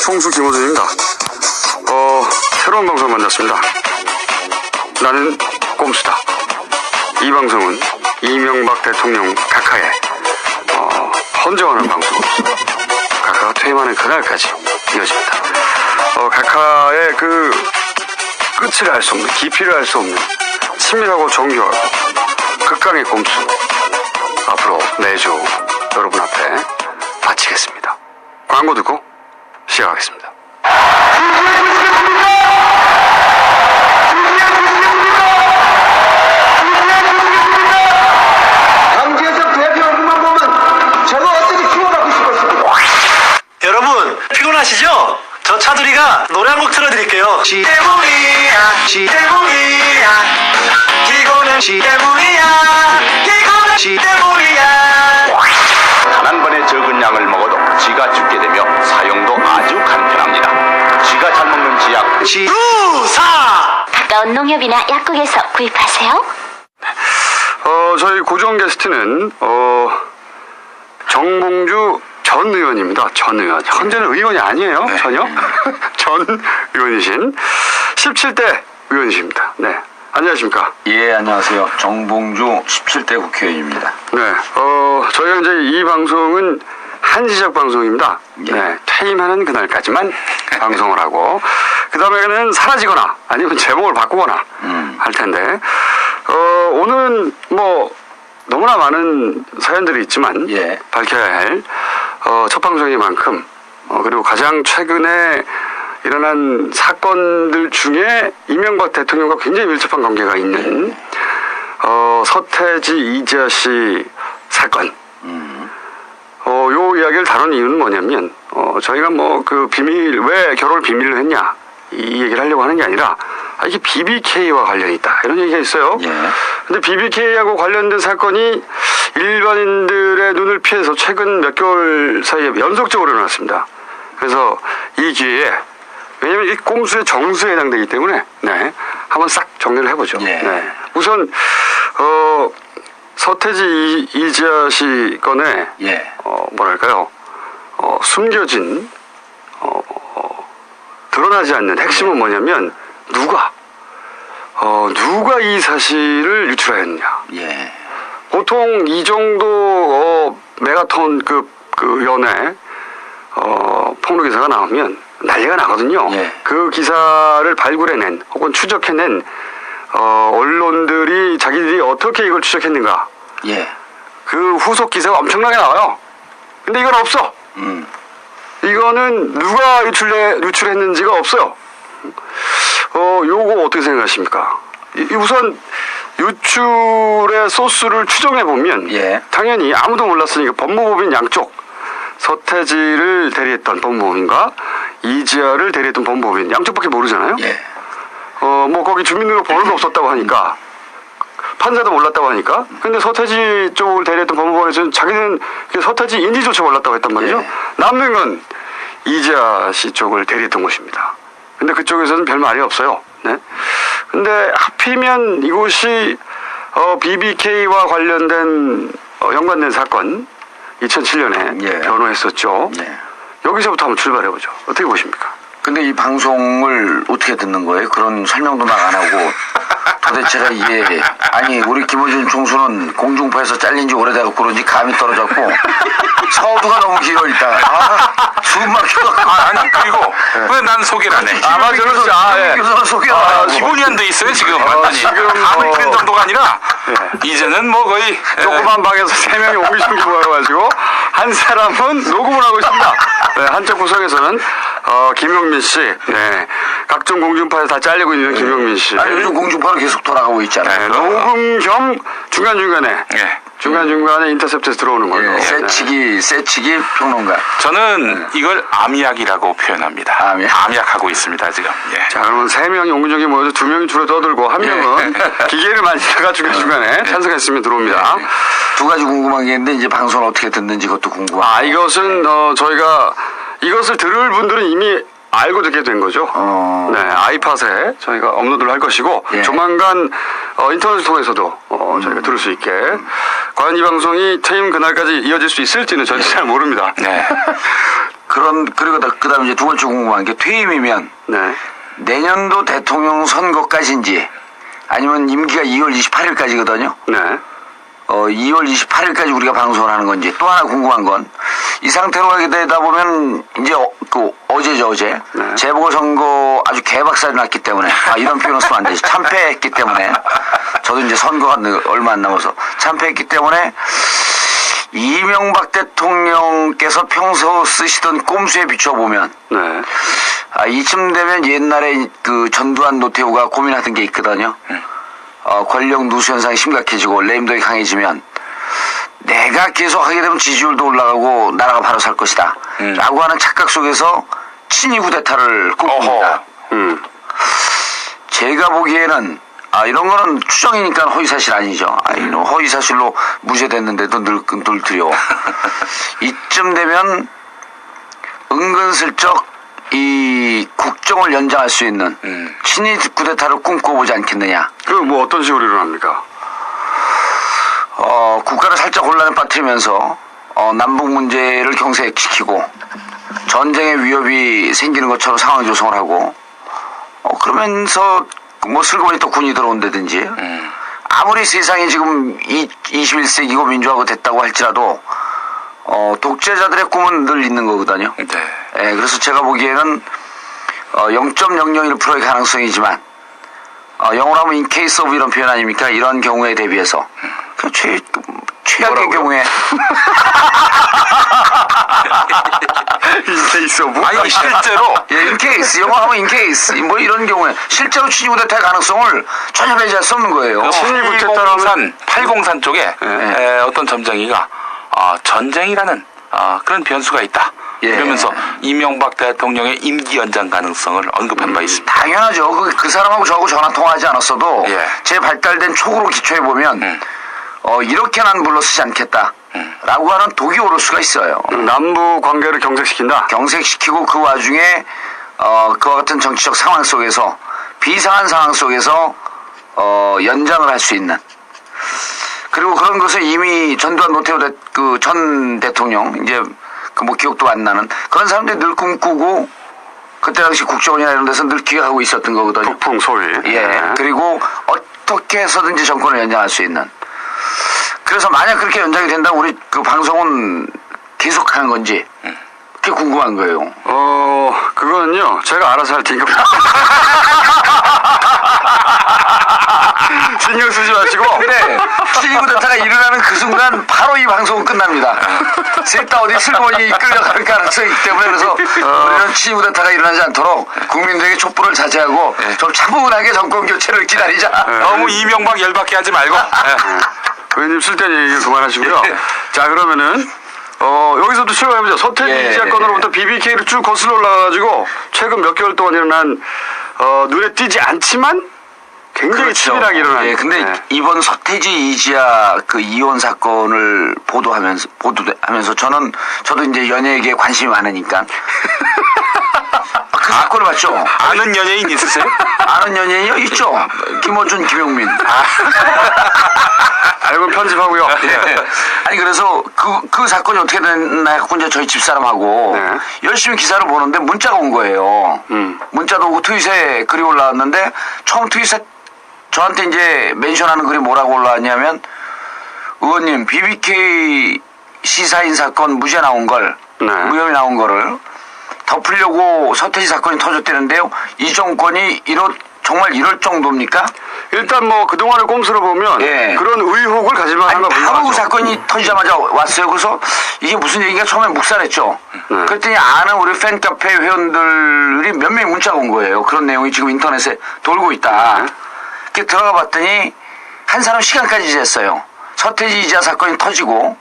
총수 김호준입니다. 새로운 방송 만났습니다. 나는 꼼수다. 이 방송은 이명박 대통령 각하에 헌정하는 방송으로서 각하가 퇴임하는 그날까지 이어집니다. 각하의 그 끝을 알 수 없는, 깊이를 알 수 없는 친밀하고 정교하고 극강의 꼼수 앞으로 매주 여러분 앞에 바치겠습니다. 광고 듣고 시작하겠습니다. 강재석 대표 얼굴만 보면 저거 어떻게 키워가고 싶었습니다. 여러분 피곤하시죠? 저 차두리가 노래 한 곡 틀어드릴게요. 시 때문이야, 시 때문이야, 이거는 시 때문이야, 이거는 시 때문이야. 단 한 번에 적은 양을 먹어도 쥐가 죽게 되며 사용도 아주 간편합니다. 쥐가 잘 먹는 지약 시루사. 가까운 농협이나 약국에서 구입하세요. 저희 고정 게스트는 정봉주 전 의원입니다. 전 의원. 현재는 의원이 아니에요. 전혀. 전 의원이신 17대 의원이십니다. 네. 안녕하십니까. 예, 안녕하세요. 정봉주 17대 국회의원입니다. 네. 저희가 이제 이 방송은 한시적 방송입니다. 예. 네. 퇴임하는 그날까지만 방송을 하고, 그 다음에는 사라지거나 아니면 제목을 바꾸거나 할 텐데, 오늘은 뭐, 너무나 많은 사연들이 있지만, 예. 밝혀야 할, 첫 방송인 만큼, 그리고 가장 최근에 일어난 사건들 중에 이명박 대통령과 굉장히 밀접한 관계가 있는, 서태지 이지아 씨 사건. 요 이야기를 다룬 이유는 뭐냐면, 저희가 뭐 그 비밀, 왜 결혼을 비밀로 했냐, 이 얘기를 하려고 하는 게 아니라, 이게 BBK와 관련이 있다, 이런 얘기가 있어요. 예. 근데 BBK하고 관련된 사건이 일반인들의 눈을 피해서 최근 몇 개월 사이에 연속적으로 일어났습니다. 그래서 이 기회에, 왜냐면 이 꼼수의 정수에 해당되기 때문에, 네, 한번 싹 정리를 해보죠. 예. 네. 우선, 서태지 이지아 씨 건에, 예. 뭐랄까요, 숨겨진, 드러나지 않는 핵심은 뭐냐면, 누가 이 사실을 유출하였느냐. 예. 보통 이 정도, 메가톤급 연애, 폭로 기사가 나오면 난리가 나거든요. 예. 그 기사를 발굴해낸, 혹은 추적해낸, 언론들이 자기들이 어떻게 이걸 추적했는가. 예. 그 후속 기사가 엄청나게 나와요. 근데 이건 없어. 이거는 누가 유출했는지가 없어요. 요거 어떻게 생각하십니까? 우선 유출의 소스를 추정해 보면, 예. 당연히 아무도 몰랐으니까 법무법인 양쪽, 서태지를 대리했던 법무법인과 이지아를 대리했던 법무법인 양쪽밖에 모르잖아요. 예. 뭐 거기 주민등록 번호도 없었다고 하니까, 판사도 몰랐다고 하니까. 근데 서태지 쪽을 대리했던 법무법에서는 자기는 서태지 인지조차 몰랐다고 했단 말이죠. 예. 남는 건 이지아 씨 쪽을 대리했던 것입니다. 근데 그쪽에서는 별 말이 없어요. 네. 근데 하필이면 이곳이 BBK와 관련된 연관된 사건, 2007년에 예. 변호했었죠. 예. 여기서부터 한번 출발해보죠. 어떻게 보십니까? 근데 이 방송을 어떻게 듣는 거예요? 그런 설명도 막 안 하고 도대체가 이게 아니 우리 김호준 총수는 공중파에서 잘린 지 오래돼서 그런지 감이 떨어졌고 서두가 너무 길어 일단 숨 막혀갖고 아니 그리고 왜 난 소개를 안 해? 교수는 소개가 기본이 안 돼 있어요 지금 완전히. 지금 감을 뺀 정도가 아니라 이제는 뭐 거의 조그만 방에서 3명이 오미션 기부하러가지고 한 사람은 녹음을 하고 있습니다. 네, 한쪽 구석에서는 김용민 씨, 네, 각종 공중파에서 다 잘리고 있는 김용민 씨. 아니 요즘 공중파로 계속 돌아가고 있잖아요. 네, 녹음 겸 중간중간에 예. 중간중간에 인터셉트에서 들어오는 걸로. 예, 세치기 평론가. 저는 이걸 암약이라고 표현합니다. 암약하고 있습니다 지금. 예. 자, 그러면 3명이 옹기종기 모여서 2명이 줄에 떠들고 한 명은 기계를 만지다가 중간중간에 찬성했으면 들어옵니다. 두 가지 궁금한 게 있는데 이제 방송을 어떻게 듣는지 그것도 궁금하고. 이것은 저희가 이것을 들을 분들은 이미 알고 듣게 된 거죠. 네, 아이팟에 저희가 업로드를 할 것이고, 예. 조만간 인터넷을 통해서도 저희가 들을 수 있게. 과연 이 방송이 퇴임 그날까지 이어질 수 있을지는 저는 잘 모릅니다. 네. 그리고 그다음에 이제 두 번째 궁금한 게 퇴임이면 네. 내년도 대통령 선거까지인지 아니면 임기가 2월 28일까지거든요. 네. 2월 28일까지 우리가 방송을 하는 건지 또 하나 궁금한 건 이 상태로 가게 되다 보면 이제 어제죠 어제 네. 재보궐선거 아주 개박살이 났기 때문에 이런 표현을 쓰면 안 되지 참패했기 때문에 저도 이제 선거가 얼마 안 남아서 참패했기 때문에 이명박 대통령께서 평소 쓰시던 꼼수에 비춰보면 네. 이쯤 되면 옛날에 그 전두환 노태우가 고민하던 게 있거든요. 권력 누수 현상이 심각해지고 레임덕이 강해지면 내가 계속 하게 되면 지지율도 올라가고 나라가 바로 살 것이다. 라고 하는 착각 속에서 친위 쿠데타를 꿈꿉니다. 제가 보기에는 이런 거는 추정이니까 허위사실 아니죠. 이런 허위사실로 무죄됐는데도 늘 두려워. 이쯤 되면 은근슬쩍 이 국정을 연장할 수 있는 친위 쿠데타를 꿈꿔보지 않겠느냐. 그 뭐 어떤 식으로 일어납니까? 국가를 살짝 혼란에 빠뜨리면서 남북 문제를 경색시키고 전쟁의 위협이 생기는 것처럼 상황 조성을 하고 그러면서 뭐 슬그머니 또 군이 들어온다든지 아무리 세상이 지금 21세기고 민주화가 됐다고 할지라도 독재자들의 꿈은 늘 있는 거거든요. 네. 예, 그래서 제가 보기에는 0.001%의 가능성이지만 영어로 하면 in case of 이런 표현 아닙니까? 이런 경우에 대비해서 그 최악의 경우에 인케이스 오브? 아니 실제로 예, in case 영어 하면 in case 뭐 이런 경우에 실제로 친위 쿠데타의 가능성을 전혀 배제할 수 없는 거예요. 친위 쿠데타라면 803 쪽에 어떤 점쟁이가 전쟁이라는 그런 변수가 있다. 예. 이러면서 이명박 대통령의 임기 연장 가능성을 언급한 바 있습니다. 당연하죠. 그 사람하고 저하고 전화 통화하지 않았어도 예. 제 발달된 촉으로 기초해 보면 이렇게 난 물러서지 않겠다. 라고 하는 독이 오를 수가 있어요. 남북 관계를 경색시킨다. 경색시키고 그 와중에 그와 같은 정치적 상황 속에서 비상한 상황 속에서 연장을 할 수 있는 그리고 그런 것을 이미 전두환 노태우 전 대통령 이제 그 뭐 기억도 안 나는 그런 사람들이 늘 꿈꾸고 그때 당시 국정원이나 이런 데서 늘 기획하고 있었던 거거든요. 북풍 소위. 예. 네. 그리고 어떻게 해서든지 정권을 연장할 수 있는. 그래서 만약 그렇게 연장이 된다면 우리 그 방송은 계속하는 건지 그게 궁금한 거예요. 그거는요 제가 알아서 할 테니까 신경 쓰지 마시고. 그래. 친위 쿠데타가 일어나는 그 순간 바로 이 방송은 끝납니다. 셋 다 어디 슬그머니 끌려갈 가능성이 있기 때문에 그래서 우리는 친위 쿠데타가 일어나지 않도록 국민들에게 촛불을 자제하고 좀 차분하게 정권 교체를 기다리자. 너무 이명박 열받게 하지 말고. 의원님 쓸데없는 얘기 그만하시고요. 예. 자 그러면은 여기서도 출발해보죠. 서태지 예. 이지아 건으로부터 BBK로 쭉 거슬러 올라가가지고 최근 몇 개월 동안 일어난 눈에 띄지 않지만 굉장히 치밀하게 일어난. 예, 근데 네. 이번 서태지 이지아 그 이혼 사건을 보도하면서 저도 이제 연예계에 관심이 많으니까 그 사건을 봤죠. 아는 연예인 있으세요? 아는 연예인이요? 있죠. 김어준, 김용민. 알고 편집하고요. 예. 아니 그래서 그 사건이 어떻게 됐나 해갖고 이제 저희 집사람하고 네. 열심히 기사를 보는데 문자가 온 거예요. 문자도 오고 트윗에 글이 올라왔는데 처음 트윗에 저한테 이제 멘션하는 글이 뭐라고 올라왔냐면 의원님 BBK 시사인 사건 무죄 나온 걸 네. 무혐의 나온 거를 덮으려고 서태지 사건이 터졌다는데요. 이 정권이 정말 이럴 정도입니까? 일단 뭐 그동안의 꼼수를 보면 예. 그런 의혹을 가질만 아니 한거 바로 그 사건이 터지자마자 왔어요. 그래서 이게 무슨 얘기가 처음에 묵살했죠. 네. 그랬더니 아는 우리 팬카페 회원들이 몇 명이 문자가 온 거예요. 그런 내용이 지금 인터넷에 돌고 있다. 네. 이렇게 들어가 봤더니 한 사람 시간까지 쟀어요. 서태지 이지아 사건이 터지고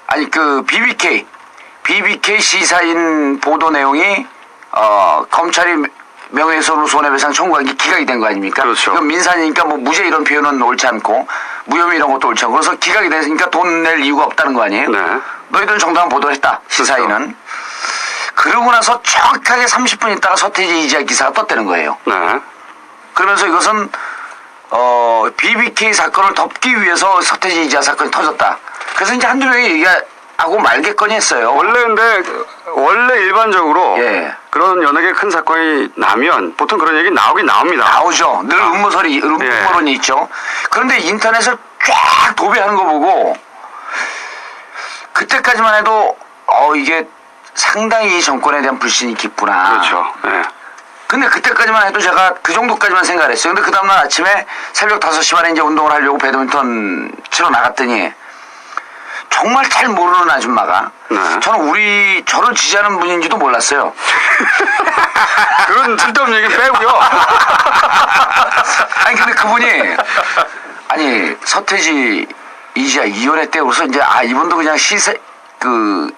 아니 그 BBK 시사인 보도 내용이 검찰이 명예훼손으로 손해배상 청구한 게 기각이 된 거 아닙니까? 그렇죠. 이건 민산이니까 뭐 무죄 이런 표현은 옳지 않고 무혐의 이런 것도 옳지 않고 그래서 기각이 됐으니까 돈 낼 이유가 없다는 거 아니에요? 네. 너희들은 정당한 보도를 했다. 시사인은. 그러고 나서 정확하게 30분 있다가 서태지 이지아 기사가 떴다는 거예요. 네. 그러면서 이것은 BBK 사건을 덮기 위해서 서태지 이지아 사건이 터졌다. 그래서 이제 한두 명이 얘기가 하고 말겠거니 했어요. 원래 일반적으로 예. 그런 연예계 큰 사건이 나면 보통 그런 얘기 나오긴 나옵니다. 나오죠. 늘 음모론이 있죠. 그런데 인터넷을 쫙 도배하는 거 보고 그때까지만 해도 이게 상당히 이 정권에 대한 불신이 깊구나. 그렇죠. 예. 근데 그때까지만 해도 제가 그 정도까지만 생각을 했어요. 근데 그 다음날 아침에 새벽 5시 반에 이제 운동을 하려고 배드민턴 치러 나갔더니 정말 잘 모르는 아줌마가 네. 저는 저를 지지하는 분인지도 몰랐어요. 그런 쓸데없는 얘기 빼고요. 아니 근데 그분이 서태지 이지아 이혼했 때 그래서 이제 이분도 그냥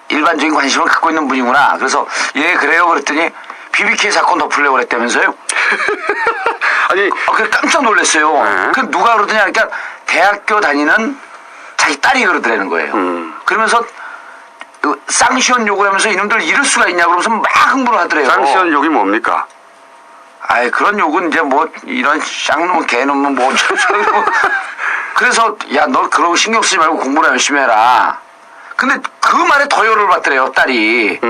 일반적인 관심을 갖고 있는 분이구나. 그래서 예 그래요 그랬더니 BBK 사건 덮으려고 그랬다면서요? 아니 그래서 깜짝 놀랐어요. 네. 그 누가 그러더니 그러니까 대학교 다니는 자기 딸이 그러더라는 거예요. 그러면서 쌍시원 욕을 하면서 이놈들 이럴 수가 있냐 그러면서 막 흥분을 하더래요. 쌍시원 욕이 뭡니까? 그런 욕은 이제 뭐 이런 쌍놈은 개놈은 뭐 그래서 야 너 그런 거 신경 쓰지 말고 공부나 열심히 해라. 근데 그 말에 더 열을 받더래요 딸이.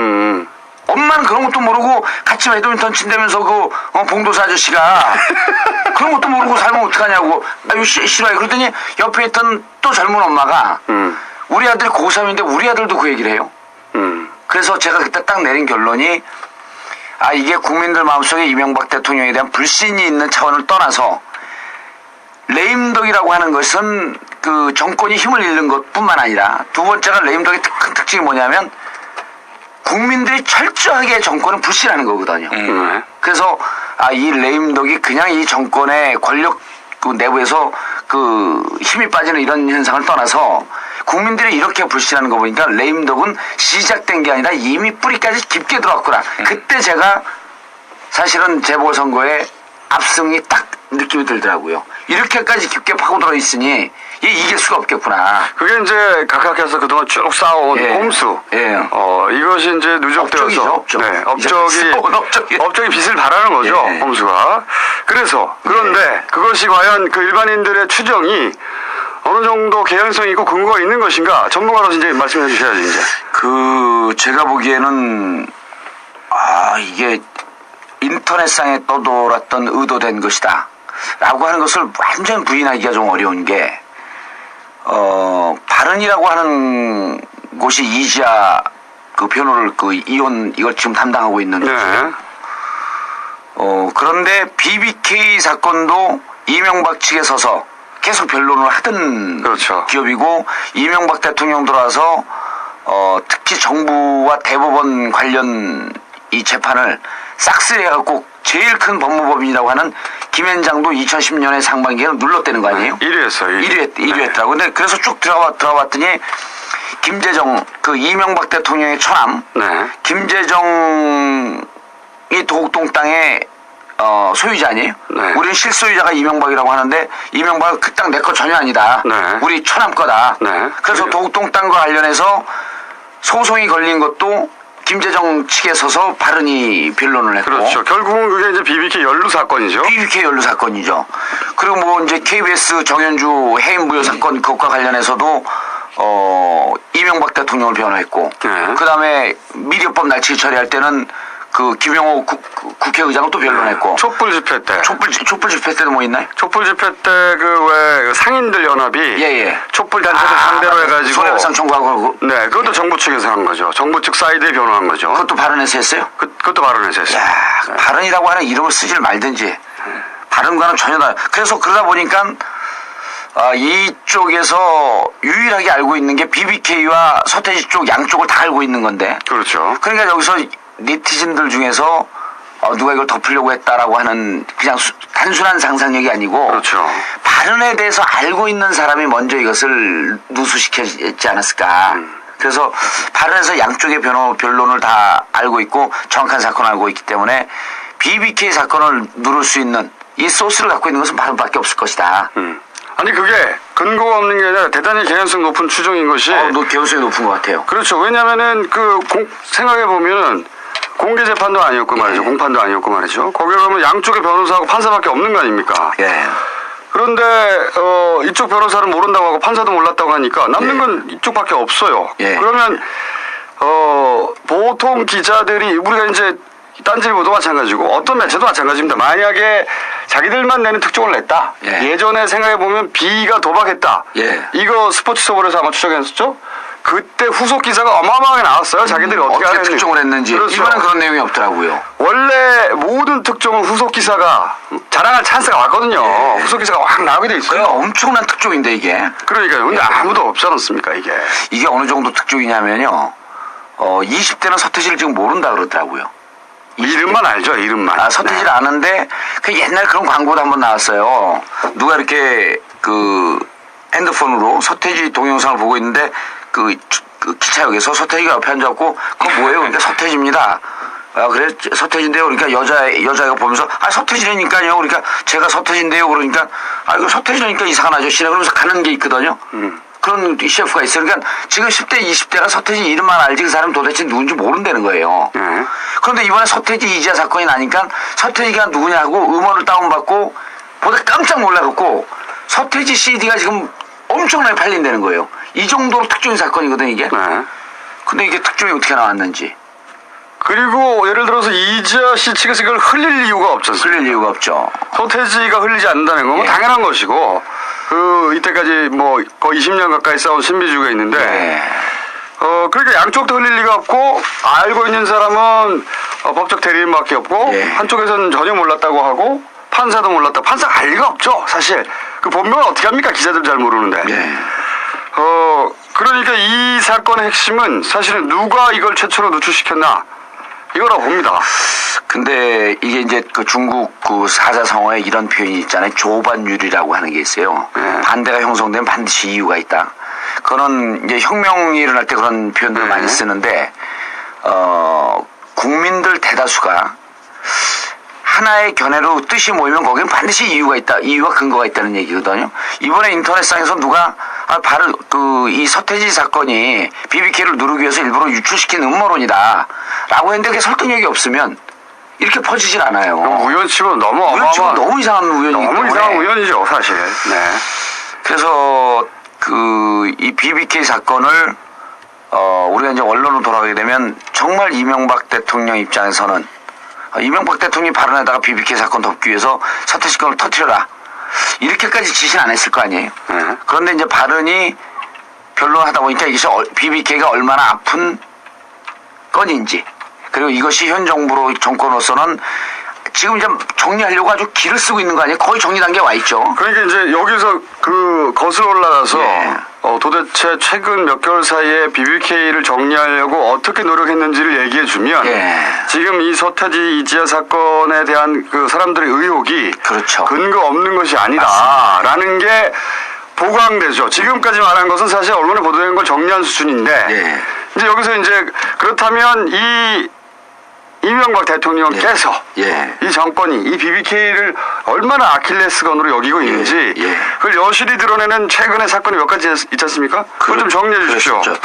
엄마는 그런 것도 모르고 같이 배드민턴 친다면서 봉도사 아저씨가 그런 것도 모르고 살면 어떡하냐고. 이거 싫어요. 그러더니 옆에 있던 또 젊은 엄마가 우리 아들이 고3인데 우리 아들도 그 얘기를 해요. 그래서 제가 그때 딱 내린 결론이 이게 국민들 마음속에 이명박 대통령에 대한 불신이 있는 차원을 떠나서 레임덕이라고 하는 것은 그 정권이 힘을 잃는 것뿐만 아니라 두 번째가 레임덕의 큰 특징이 뭐냐면 국민들이 철저하게 정권을 불신하는 거거든요. 그래서 이 레임덕이 그냥 이 정권의 권력 내부에서 힘이 빠지는 이런 현상을 떠나서 국민들이 이렇게 불신하는 거 보니까 레임덕은 시작된 게 아니라 이미 뿌리까지 깊게 들어왔구나. 그때 제가 사실은 재보궐선거에 압승이 딱 느낌이 들더라고요. 이렇게까지 깊게 파고들어 있으니 이길 수가 없겠구나. 그게 이제 각각해서 그동안 쭉 쌓아온 꼼수. 예. 이것이 이제 누적되어서 업적. 네, 업적이 빚을 바라는 거죠. 예. 꼼수가. 그런데 그것이 과연 그 일반인들의 추정이 어느 정도 개연성이 있고 근거가 있는 것인가? 전문가로서 이제 말씀해 주셔야죠, 이제. 제가 보기에는 이게 인터넷상에 떠돌았던 의도된 것이다 라고 하는 것을 완전 부인하기가 좀 어려운 게 바른이라고 하는 곳이 이지아 변호를 이혼 이걸 지금 담당하고 있는 곳이에요. 그런데 BBK 사건도 이명박 측에 서서 계속 변론을 하던 그렇죠. 기업이고 이명박 대통령 들어와서 특히 정부와 대법원 관련 이 재판을 싹쓸이해갖고 제일 큰 법무법인이라고 하는 김현장도 2010년에 상반기에는 눌렀다는 거 아니에요? 1위 했어요. 1위 했더라고. 근데 그래서 쭉 들어봤더니 김재정 이명박 대통령의 처남 김재정이 도곡동 땅의 소유자 아니에요? 우리는 실소유자가 이명박이라고 하는데 이명박은 그 땅 내 거 전혀 아니다. 우리 처남 거다. 그래서 도곡동 땅과 관련해서 소송이 걸린 것도 김재정 측에 서서 바른이 변론을 했고. 그렇죠. 결국은 그게 이제 BBK 연루 사건이죠. BBK 연루 사건이죠. 그리고 뭐 이제 KBS 정현주 해임 부여 사건 그것과 관련해서도 이명박 대통령을 변호했고. 그 다음에 미래법 날치기 처리할 때는 김영호 국회의장을 또 변론했고. 촛불 집회 때. 촛불 집회 때도 뭐 있나요? 촛불 집회 때 왜 상인들 연합이 촛불 단체들 상대로 해가지고 손해배상 청구하고. 네, 그것도 정부 측에서 한 거죠. 정부 측 사이드에 변호한 거죠. 그것도 발언해서 했어요? 그것도 발언해서 했어요. 발언이라고 하는 이름을 쓰질 말든지. 발언과는 전혀 다르. 그래서 그러다 보니까 이쪽에서 유일하게 알고 있는 게 BBK와 서태지 쪽 양쪽을 다 알고 있는 건데. 그렇죠. 그러니까 여기서 네티즌들 중에서 누가 이걸 덮으려고 했다라고 하는 그냥 단순한 상상력이 아니고 그렇죠. 발언에 대해서 알고 있는 사람이 먼저 이것을 누수시켰지 않았을까. 그래서 발언에서 양쪽의 변론을 다 알고 있고 정확한 사건을 알고 있기 때문에 BBK 사건을 누를 수 있는 이 소스를 갖고 있는 것은 발언밖에 없을 것이다. 아니 그게 근거가 없는 게 아니라 대단히 개연성 높은 추정인 것이 개연성이 높은 것 같아요. 그렇죠. 왜냐면은 생각해 보면은 공개 재판도 아니었고 말이죠. 공판도 아니었고 말이죠. 거기에 가면 양쪽의 변호사하고 판사밖에 없는 거 아닙니까? 그런데 이쪽 변호사는 모른다고 하고 판사도 몰랐다고 하니까 남는 예. 건 이쪽밖에 없어요. 예. 그러면 보통 기자들이 우리가 이제 딴지일보도 마찬가지고 어떤 매체도 마찬가지입니다. 만약에 자기들만 내는 특종을 냈다. 예. 예전에 생각해 보면 B가 도박했다. 예. 이거 스포츠서울에서 아마 추적했었죠. 그때 후속 기사가 어마어마하게 나왔어요. 자기들이 어떻게 하는지. 특종을 했는지. 그렇죠. 이번엔 그런 내용이 없더라고요. 원래 모든 특종은 후속 기사가 자랑할 찬스가 왔거든요. 예. 후속 기사가 확 나오게 돼 있어요. 그러니까 엄청난 특종인데 이게. 그러니까요. 근데 아무도 없지 않습니까 이게. 이게 어느 정도 특종이냐면요. 20대는 서태지를 지금 모른다 그러더라고요. 이름만 알죠. 이름만. 아, 서태지를 아는데 그 옛날 그런 광고도 한번 나왔어요. 누가 이렇게 그 핸드폰으로 서태지 동영상을 보고 있는데 그 기차역에서 서태지가 옆에 앉았고 그거 뭐예요? 그러니까 서태지입니다. 아, 그래 서태지인데요. 그러니까 여자가 보면서 아 서태지라니까요. 그러니까 제가 서태지인데요. 그러니까 아 이거 서태지라니까 이상한 아저씨네 그러면서 가는 게 있거든요. 그런 셰프가 있어요. 그러니까 지금 10대, 20대가 서태지 이름만 알지 그 사람 도대체 누군지 모른다는 거예요. 그런데 이번에 서태지 이지아 사건이 나니까 서태지가 누구냐고 음원을 다운받고 보다 깜짝 놀라갖고 서태지 CD가 지금 엄청나게 팔린다는 거예요. 이 정도로 특종인 사건이거든 이게. 네. 근데 이게 특종이 어떻게 나왔는지 그리고 예를 들어서 이지아 씨 측에서 이걸 흘릴 이유가 없지 않습니까? 틀릴 이유가 없죠. 서태지가 흘리지 않는다는 건 예. 당연한 것이고 이때까지 뭐 거의 20년 가까이 싸운 신비주의가 있는데 네. 그러니까 양쪽도 흘릴 리가 없고 알고 있는 사람은 법적 대리인밖에 없고 예. 한쪽에서는 전혀 몰랐다고 하고 판사도 몰랐다. 판사가 알 리가 없죠. 사실 그 본명을 어떻게 합니까? 기자들 잘 모르는데. 네. 그러니까 이 사건의 핵심은 사실은 누가 이걸 최초로 노출시켰나 이거라고 봅니다. 근데 이게 이제 그 중국 그 사자성어에 이런 표현이 있잖아요. 조반율이라고 하는 게 있어요. 네. 반대가 형성되면 반드시 이유가 있다. 그거는 이제 혁명이 일어날 때 그런 표현들을 네. 많이 쓰는데 국민들 대다수가 하나의 견해로 뜻이 모이면 거기는 반드시 이유가 있다. 이유와 근거가 있다는 얘기거든요. 이번에 인터넷상에서 누가 바로 이 서태지 사건이 BBK를 누르기 위해서 일부러 유출시킨 음모론이다. 라고 했는데 그게 설득력이 없으면 이렇게 퍼지질 않아요. 우연치고 너무 우연치고 어마어마한 너무 이상한 우연이기 너무 때문에. 이상한 우연이죠, 사실. 네. 그래서 이 BBK 사건을 우리가 이제 원론으로 돌아가게 되면 정말 이명박 대통령 입장에서는 이명박 대통령이 발언에다가 BBK 사건 덮기 위해서 서태지 건을 터뜨려라. 이렇게까지 지시는 안 했을 거 아니에요. 네. 그런데 이제 발언이 변론하다 보니까 이것이 BBK가 얼마나 아픈 건인지 그리고 이것이 현 정권으로서는 지금 이제 정리하려고 아주 기를 쓰고 있는 거 아니에요? 거의 정리 단계에 와 있죠. 그러니까 이제 여기서 거슬러 올라가서 예. 도대체 최근 몇 개월 사이에 BBK를 정리하려고 어떻게 노력했는지를 얘기해 주면 예. 지금 이 서태지 이지아 사건에 대한 그 사람들의 의혹이 그렇죠. 근거 없는 것이 아니다라는 게 보강되죠. 지금까지 말한 것은 사실 언론에 보도된 걸 정리한 수준인데 예. 이제 여기서 이제 그렇다면 이명박 대통령께서 예. 이 정권이 이 BBK를 얼마나 아킬레스건으로 여기고 있는지 예. 그걸 여실히 드러내는 최근의 사건이 몇 가지 있지 않습니까? 그걸 좀 정리해 주십시오. 그렇죠.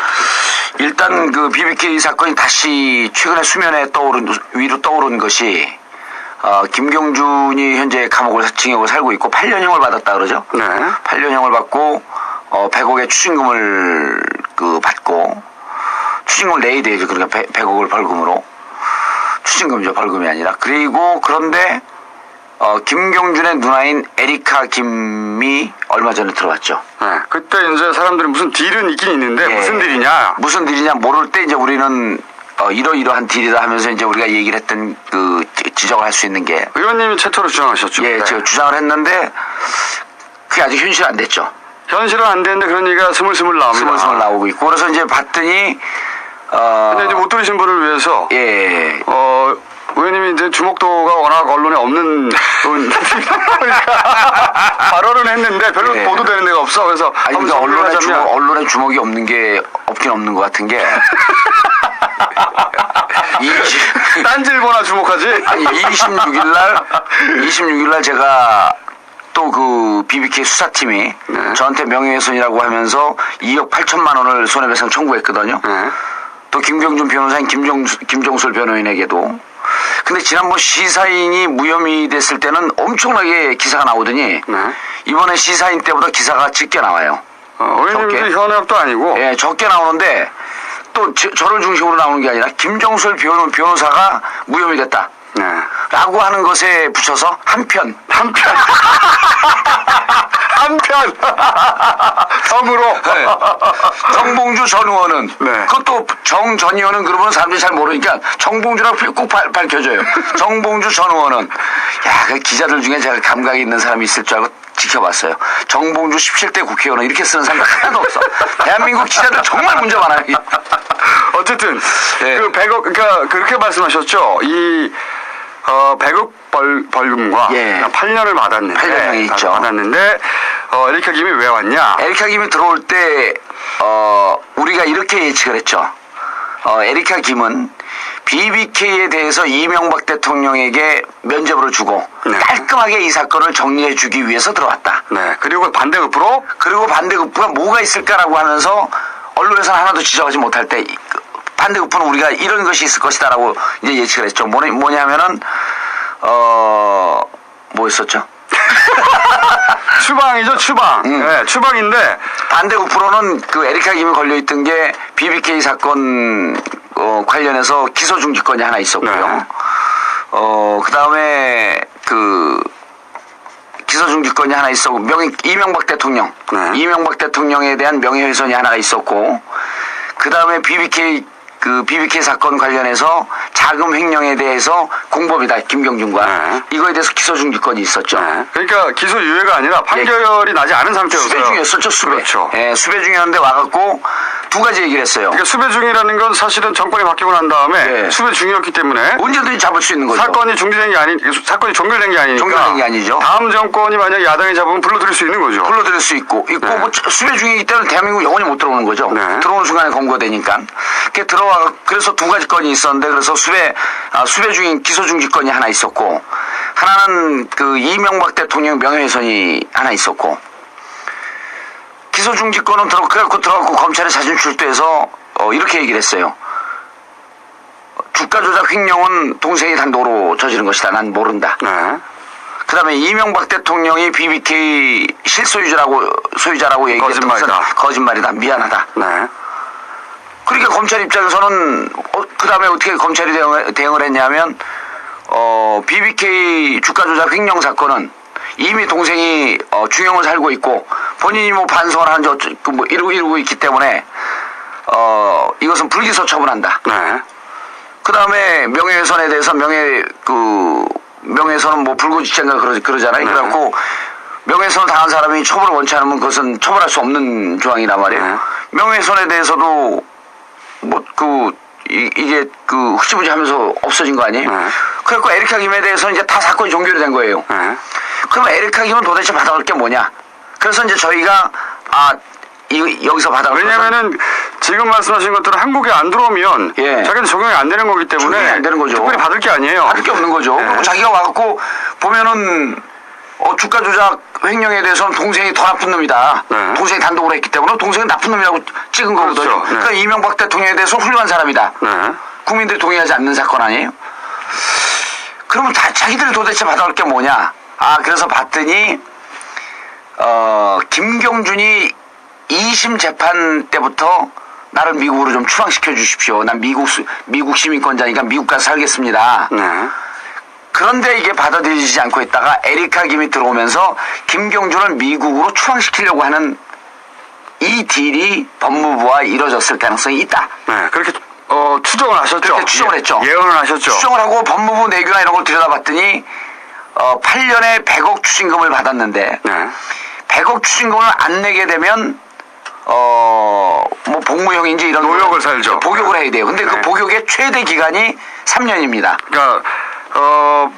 일단 그 BBK 사건이 다시 최근에 수면에 위로 떠오른 것이 김경준이 현재 징역을 살고 있고 8년형을 받았다 그러죠. 네. 8년형을 받고 100억의 추징금을 받고 추징금을 내야 되죠. 그러니까 100억을 벌금으로. 추징금이죠. 벌금이 아니라. 그리고 그런데 김경준의 누나인 에리카 김이 얼마 전에 들어왔죠. 네. 그때 이제 사람들이 무슨 딜은 있긴 있는데 예. 무슨 딜이냐? 무슨 딜이냐 모를 때 이제 우리는 이러이러한 딜이다 하면서 이제 우리가 얘기를 했던 지적을 할 수 있는 게 의원님이 최초로 주장하셨죠. 예, 네. 제가 주장을 했는데 그게 아직 현실 안 됐죠. 현실은 안 되는데 그런 얘기가 스물스물 나옵니다. 스멀스멀 나오고 있고 그래서 이제 봤더니 근데 이제 못 들으신 분을 위해서 예. 의원님이 이제 주목도가 워낙 언론에 없는 발언을 했는데 별로 예. 보도되는 데가 없어. 그래서 아니 한번 근데 정리를 하자면 언론에 주목이 없는 게 없긴 없는 것 같은 게 딴지일보나 주목하지. 아니 26일 날 제가 또 그 BBK 수사팀이 네. 저한테 명예훼손이라고 하면서 2억 8천만 원을 손해배상 청구했거든요. 네. 또 김경준 변호사인 김종술 변호인에게도. 근데 지난번 시사인이 무혐의 됐을 때는 엄청나게 기사가 나오더니 네. 이번에 시사인 때보다 기사가 적게 나와요. 의원님도 적게. 현역도 아니고. 예, 적게 나오는데 또 저를 중심으로 나오는 게 아니라 김정술 변호사가 무혐의 됐다. 네. 라고 하는 것에 붙여서 한편. 한편. 덤으로. 네. 정봉주 전 의원은 네. 그것도 정 전 의원은 그러면 사람들이 잘 모르니까 정봉주라고 꼭 밝혀줘요. 정봉주 전 의원은 그 기자들 중에 제가 감각이 있는 사람이 있을 줄 알고 지켜봤어요. 정봉주 17대 국회의원은 이렇게 쓰는 사람이 하나도 없어. 대한민국 기자들 정말 문제 많아요. 어쨌든 네. 그 100억 그러니까 그렇게 말씀하셨죠. 이 100억 벌금과 예. 8년을 받았는데 8년이 있죠. 받았는데 에리카 김이 왜 왔냐? 에리카 김이 들어올 때 우리가 이렇게 예측을 했죠. 에리카 김은 BBK에 대해서 이명박 대통령에게 면죄부를 주고 네. 깔끔하게 이 사건을 정리해 주기 위해서 들어왔다. 네. 그리고 반대급부로 그리고 반대급부가 뭐가 있을까라고 하면서 언론에서는 하나도 지적하지 못할 때 반대급부는 우리가 이런 것이 있을 것이다라고 이제 예측을 했죠. 뭐냐면은 뭐였었죠? 추방이죠, 추방. 네, 추방인데 반대급부로는 그 에리카 김이 걸려있던 게 BBK 사건 관련해서 기소중지권이 하나 있었고요. 네. 그 다음에 그 기소중지권이 하나 있었고 이명박 대통령, 네. 이명박 대통령에 대한 명예훼손이 하나가 있었고, 그 다음에 BBK 사건 관련해서 자금 횡령에 대해서 공범이다 김경준과 네. 이거에 대해서 기소중지권이 있었죠. 네. 그러니까 기소 유예가 아니라 판결이 나지 않은 상태였어요. 수배 중이었었죠, 수배. 그렇죠. 예, 수배 중이었는데 와갖고 두 가지 얘기를 했어요. 그러니까 수배 중이라는 건 사실은 정권이 바뀌고 난 다음에 네. 수배 중이었기 때문에 언제든지 잡을 수 있는 거죠. 사건이 종결된 게 아니니까 종결된 게 아니죠. 다음 정권이 만약 야당이 잡으면 불러들일 수 있는 거죠. 불러들일 수 있고 네. 뭐 수배 중이기 때문에 대한민국 영원히 못 들어오는 거죠. 네. 들어오는 순간에 검거되니까. 그래서 두 가지 건이 있었는데 그래서 수배 중인 기소중지권이 하나 있었고, 하나는 그 이명박 대통령 명예훼손이 하나 있었고, 기소중지권은 들어가고 검찰에 사진 출두해서 이렇게 얘기를 했어요. 주가 조작 횡령은 동생이 단독으로 저지른 것이다. 난 모른다. 네. 그 다음에 이명박 대통령이 BBK 소유자라고 얘기했던 것은 거짓말이다. 미안하다. 네. 그러니까 검찰 입장에서는 그 다음에 어떻게 검찰이 대응을 했냐면 BBK 주가 조작 횡령 사건은 이미 동생이 중형을 살고 있고 본인이 뭐 반성을 하는지 뭐 이러고 있기 때문에 이것은 불기소 처분한다. 네. 그 다음에 명예훼손에 대해서 명예훼손은 뭐 불구지체인가 그러잖아요. 네. 그래갖고 명예훼손을 당한 사람이 처벌을 원치 않으면 그것은 처벌할 수 없는 조항이란 말이에요. 네. 명예훼손에 대해서도 이게 흐지부지하면서 없어진 거 아니에요? 네. 그래갖고 에리카 김에 대해서 이제 다 사건이 종결이 된 거예요. 네. 그러면 에리카 김은 도대체 받아갈 게 뭐냐? 그래서 이제 저희가 여기서 받아갈 왜냐면은 지금 말씀하신 것들은 한국에 안 들어오면 예. 자기는 적용이 안 되는 거기 때문에 적용이 안 되는 거죠. 특별히 받을 게 아니에요. 받을 게 없는 거죠. 네. 그리고 자기가 와갖고 보면은 주가 조작 횡령에 대해서는 동생이 더 나쁜 놈이다. 네. 동생이 단독으로 했기 때문에 동생이 나쁜 놈이라고 찍은 거거든요. 그렇죠. 네. 그러니까 이명박 대통령에 대해서 훌륭한 사람이다. 네. 국민들이 동의하지 않는 사건 아니에요? 그러면 자기들이 도대체 받아올 게 뭐냐? 그래서 봤더니 김경준이 2심 재판 때부터 나를 미국으로 좀 추방시켜 주십시오. 난 미국 시민권자니까 미국 가서 살겠습니다. 네. 그런데 이게 받아들이지 않고 있다가 에리카 김이 들어오면서 김경준을 미국으로 추방시키려고 하는 이 딜이 법무부와 이루어졌을 가능성이 있다. 네. 그렇게 추정을 하셨죠. 그렇게 추정을 했죠. 예언을 하셨죠. 추정을 하고 법무부 내규나 이런 걸 들여다봤더니 8년에 100억 추징금을 받았는데 네. 100억 추징금을 안 내게 되면 뭐 복무형인지 이런 노역을 살죠. 복역을 해야 돼요. 근데 그 네. 복역의 최대 기간이 3년입니다. 그러니까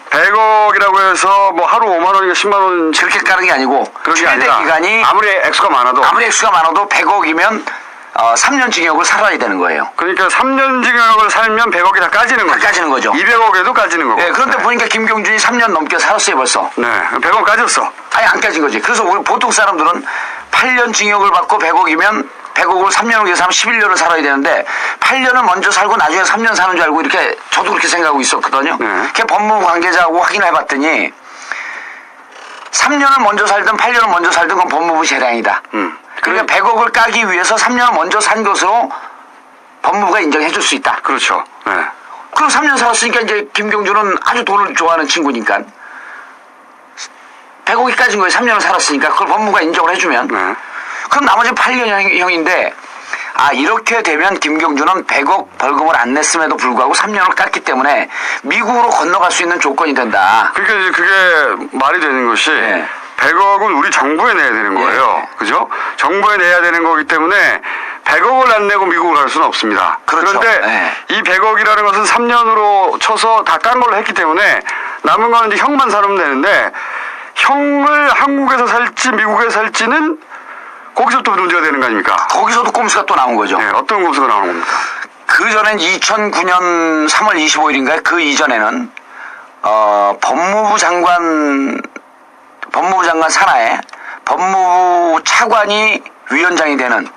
100억이라고 해서 뭐 하루 5만 원인가 10만 원 그렇게 까는 게 아니고 그런 게 최대 아니라 기간이 아무리 액수가 많아도 100억이면 3년 징역을 살아야 되는 거예요. 그러니까 3년 징역을 살면 100억이 다 까지는 거죠. 까지는 거죠. 200억에도 까지는 거고. 네, 그런데 보니까 김경준이 3년 넘게 살았어요 벌써. 네. 100억 까졌어. 아니 안 까진 거지. 그래서 우리 보통 사람들은 8년 징역을 받고 100억이면 100억을 3년을 계산하면 11년을 살아야 되는데 8년을 먼저 살고 나중에 3년 사는 줄 알고 이렇게 저도 그렇게 생각하고 있었거든요. 네. 그 법무부 관계자하고 확인해 봤더니 3년을 먼저 살든 8년을 먼저 살든 그건 법무부 재량이다. 그러니까 100억을 까기 위해서 3년을 먼저 산 것으로 법무부가 인정해 줄 수 있다. 그렇죠. 네. 그럼 3년 살았으니까 이제 김경준은 아주 돈을 좋아하는 친구니까 100억이 까진 거예요. 3년을 살았으니까 그걸 법무부가 인정을 해주면 네. 그럼 나머지 8년형인데 이렇게 되면 김경준은 100억 벌금을 안 냈음에도 불구하고 3년을 깠기 때문에 미국으로 건너갈 수 있는 조건이 된다. 그러니까 이제 그게 말이 되는 것이 네. 100억은 우리 정부에 내야 되는 거예요. 네. 그죠? 정부에 내야 되는 거기 때문에 100억을 안 내고 미국을 갈 수는 없습니다. 그렇죠. 그런데 네. 이 100억이라는 것은 3년으로 쳐서 다 깐 걸로 했기 때문에 남은 거는 이제 형만 살면 되는데 형을 한국에서 살지 미국에 살지는 거기서 또 문제가 되는 거 아닙니까? 거기서도 꼼수가 또 나온 거죠. 네, 어떤 검수가 나오는 겁니까? 그 전엔 2009년 3월 25일인가요? 그 이전에는 법무부 장관 산하에 법무부 차관이 위원장이 되는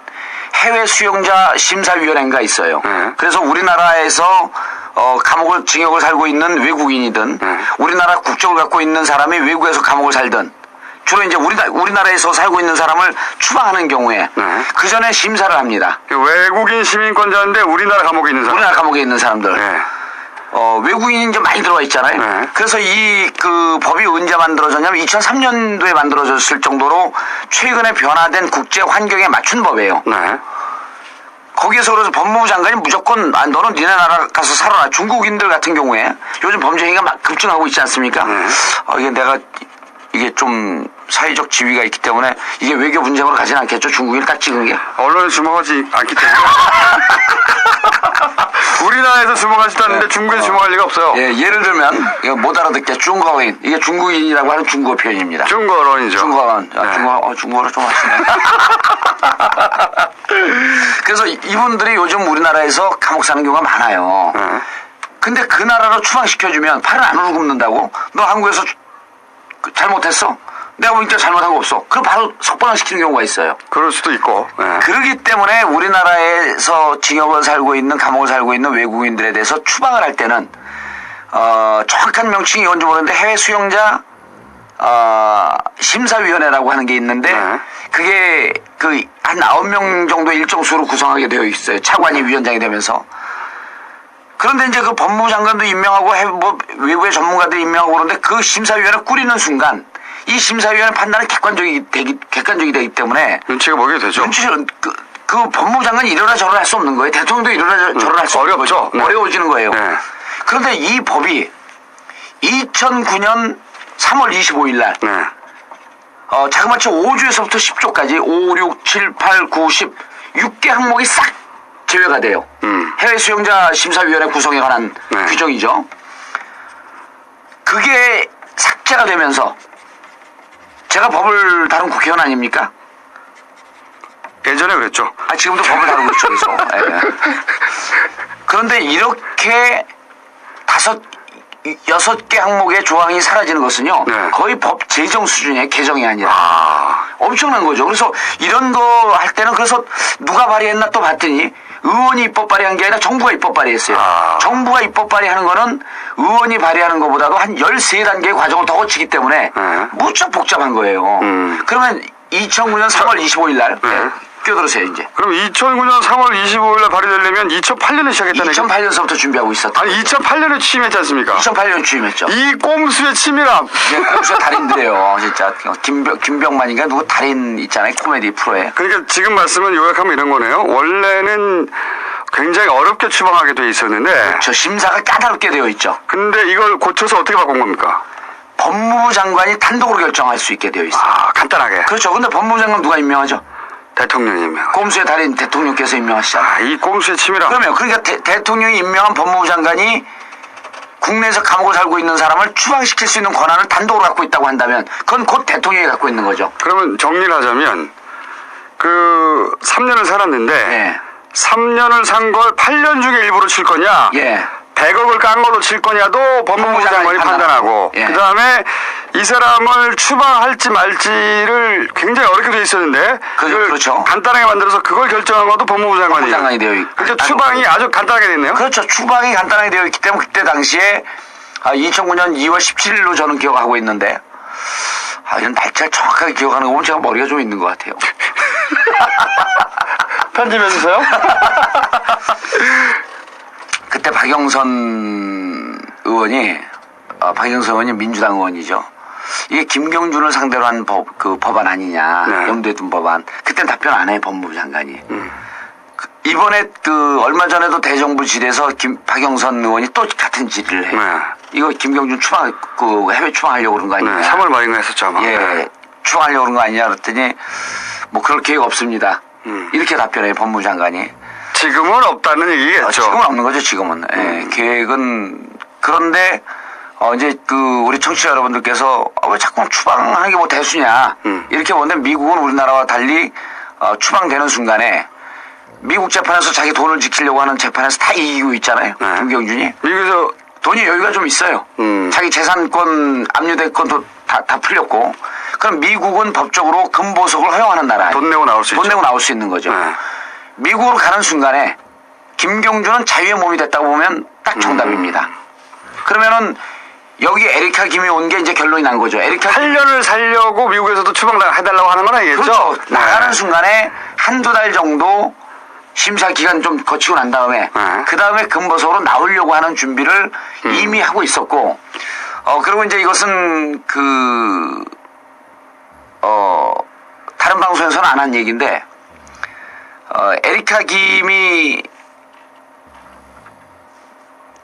해외 수용자 심사위원회가 있어요. 그래서 우리나라에서 감옥을 징역을 살고 있는 외국인이든 우리나라 국적을 갖고 있는 사람이 외국에서 감옥을 살든 주로 이제 우리나라에서 살고 있는 사람을 추방하는 경우에 그 전에 심사를 합니다. 외국인 시민권자인데 우리나라 감옥에 있는 사람. 우리나라 감옥에 있는 사람들. 네. 외국인이 이제 많이 들어와 있잖아요. 네. 그래서 그 법이 언제 만들어졌냐면 2003년도에 만들어졌을 정도로 최근에 변화된 국제 환경에 맞춘 법이에요. 네. 거기에서 그래서 법무부 장관이 무조건 너는 니네 나라 가서 살아라. 중국인들 같은 경우에 요즘 범죄 행위가 막 급증하고 있지 않습니까? 이게 좀 사회적 지위가 있기 때문에 이게 외교 분쟁으로 가지는 않겠죠. 중국인을 딱 찍은 게. 언론에 주목하지 않기 때문에. 우리나라에서 주목하지도 않는데 중국에서 주목할 리가 없어요. 예, 예를 들면 이거 못 알아듣게 중국어인 이게 중국인이라고 하는 중국어 표현입니다. 중국 언론이죠. 중국어는 네. 중국어를 좀 하시네. 그래서 이분들이 요즘 우리나라에서 감옥 사는 경우가 많아요. 네. 근데 그 나라로 추방시켜주면 팔은 안으로 굽는다고? 너 한국에서 잘못했어? 내가 보니까 잘못한 거 없어. 그럼 바로 석방시키는 경우가 있어요. 그럴 수도 있고. 네. 그렇기 때문에 우리나라에서 징역을 살고 있는 감옥을 살고 있는 외국인들에 대해서 추방을 할 때는 정확한 명칭이 뭔지 모르는데 해외 수용자 심사위원회라고 하는 게 있는데 네. 그게 한 9명 정도 일정 수로 구성하게 되어 있어요. 차관이 위원장이 되면서. 그런데 이제 그 법무부 장관도 임명하고 외부의 전문가들 임명하고 그러는데 그 심사위원회 꾸리는 순간 이 심사위원회 판단은 객관적이 되기 때문에 눈치가 보게 되죠. 그 법무부 장관이 이러나 저러나 할 수 없는 거예요. 대통령도 이러나 저러나 할 수 없는 어렵죠. 거죠. 네. 어려워지는 거예요. 네. 그런데 이 법이 2009년 3월 25일 날 네. 자그마치 5조에서부터 10조까지 5, 6, 7, 8, 9, 10 6개 항목이 싹 제외가 돼요. 해외 수용자 심사위원회 구성에 관한 네. 규정이죠. 그게 삭제가 되면서 제가 법을 다룬 국회의원 아닙니까? 예전에 그랬죠. 지금도 법을 다루고 있죠. 그래서. 예. 그런데 이렇게 6개 항목의 조항이 사라지는 것은요. 네. 거의 법 제정 수준의 개정이 아니라 엄청난 거죠. 그래서 이런 거 할 때는 그래서 누가 발의했나 또 봤더니 의원이 입법 발의한 게 아니라 정부가 입법 발의했어요. 정부가 입법 발의하는 거는 의원이 발의하는 것보다도 한 13단계의 과정을 더 거치기 때문에 무척 복잡한 거예요. 그러면 2009년 3월 25일 날 끼어들으세요 이제. 그럼 2009년 3월 25일 날 발의되려면 2008년에 시작했다는 얘기. 2008년서부터 준비하고 있었다. 아니 2008년에 취임했지 않습니까? 2008년 취임했죠. 이 꼼수의 치밀함. 꼼수가 달인들이에요. 진짜 김병만인가 누구 달인 있잖아요. 코미디 프로에. 그러니까 지금 말씀은 요약하면 이런 거네요. 원래는 굉장히 어렵게 추방하게 돼 있었는데 저 심사가 까다롭게 되어 있죠. 근데 이걸 고쳐서 어떻게 바꾼 겁니까? 법무부 장관이 단독으로 결정할 수 있게 되어 있어요. 간단하게. 그렇죠. 근데 법무부 장관 누가 임명하죠? 대통령이면. 꼼수의 달인 대통령께서 임명하시잖아요. 이 꼼수의 치밀함. 그러니까 대통령이 임명한 법무부 장관이 국내에서 감옥을 살고 있는 사람을 추방시킬 수 있는 권한을 단독으로 갖고 있다고 한다면 그건 곧 대통령이 갖고 있는 거죠. 그러면 정리를 하자면 그 3년을 살았는데 예. 3년을 산 걸 8년 중에 일부러 칠 거냐? 예. 100억을 깐 걸로 칠 거냐도 법무부 장관이 판단하고 예. 그다음에 이 사람을 추방할지 말지를 굉장히 어렵게 돼 있었는데 그걸 그렇죠. 간단하게 만들어서 그걸 결정한 것도 법무부 장관이에요. 장관이 되어 있고. 그러니까 추방이 아주 간단하게 됐네요. 그렇죠. 추방이 간단하게 되어 있기 때문에 그때 당시에 2009년 2월 17일로 저는 기억하고 있는데 이런 날짜를 정확하게 기억하는 거 보면 제가 머리가 좀 있는 것 같아요. 편집해주세요. 그때 박영선 의원이 민주당 의원이죠. 이게 김경준을 상대로 한 법안 아니냐, 네. 염두에 둔 법안. 그땐 답변 안 해, 법무부 장관이. 이번에 얼마 전에도 대정부 질에서 박영선 의원이 또 같은 질의를 해. 네. 이거 김경준 해외 추방하려고 그런 거 아니냐. 네, 3월 말인가 했었죠, 아마. 예, 네. 추방하려고 그런 거 아니냐 그랬더니 뭐 그럴 계획 없습니다. 이렇게 답변해요, 법무부 장관이. 지금은 없다는 얘기겠죠. 지금은 없는 거죠, 지금은. 예, 계획은. 그런데, 이제 우리 청취자 여러분들께서 왜 자꾸 추방하는 게 뭐 대수냐. 이렇게 보는데 미국은 우리나라와 달리 추방되는 순간에 미국 재판에서 자기 돈을 지키려고 하는 재판에서 다 이기고 있잖아요. 네. 김경준이. 미국에서 돈이 여유가 좀 있어요. 자기 재산권, 압류됐건도 다 풀렸고. 그럼 미국은 법적으로 금보석을 허용하는 나라예요. 돈 내고 나올 수 있죠. 돈 내고 나올 수 있는 거죠. 네. 미국으로 가는 순간에 김경준은 자유의 몸이 됐다고 보면 딱 정답입니다. 그러면은 여기 에리카 김이 온 게 이제 결론이 난 거죠. 에리카 김. 8년을 살려고 미국에서도 추방해달라고 하는 건 아니겠죠? 그렇죠. 네. 나가는 순간에 한두 달 정도 심사 기간 좀 거치고 난 다음에 그 다음에 금보석으로 나오려고 하는 준비를 이미 하고 있었고 그리고 이제 이것은 다른 방송에서는 안 한 얘기인데 에리카 김이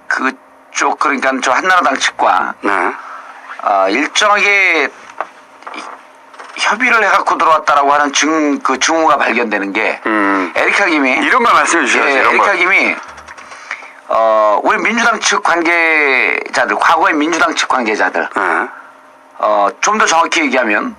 그쪽 그러니까 저 한나라당 측과 네. 일정하게 협의를 해갖고 들어왔다라고 하는 증거가 발견되는 게 에리카 김이 이런 걸 말씀해 주셔야죠. 예, 이런 에리카 걸. 김이 우리 민주당 측 관계자들 과거의 민주당 측 관계자들 네. 좀 더 정확히 얘기하면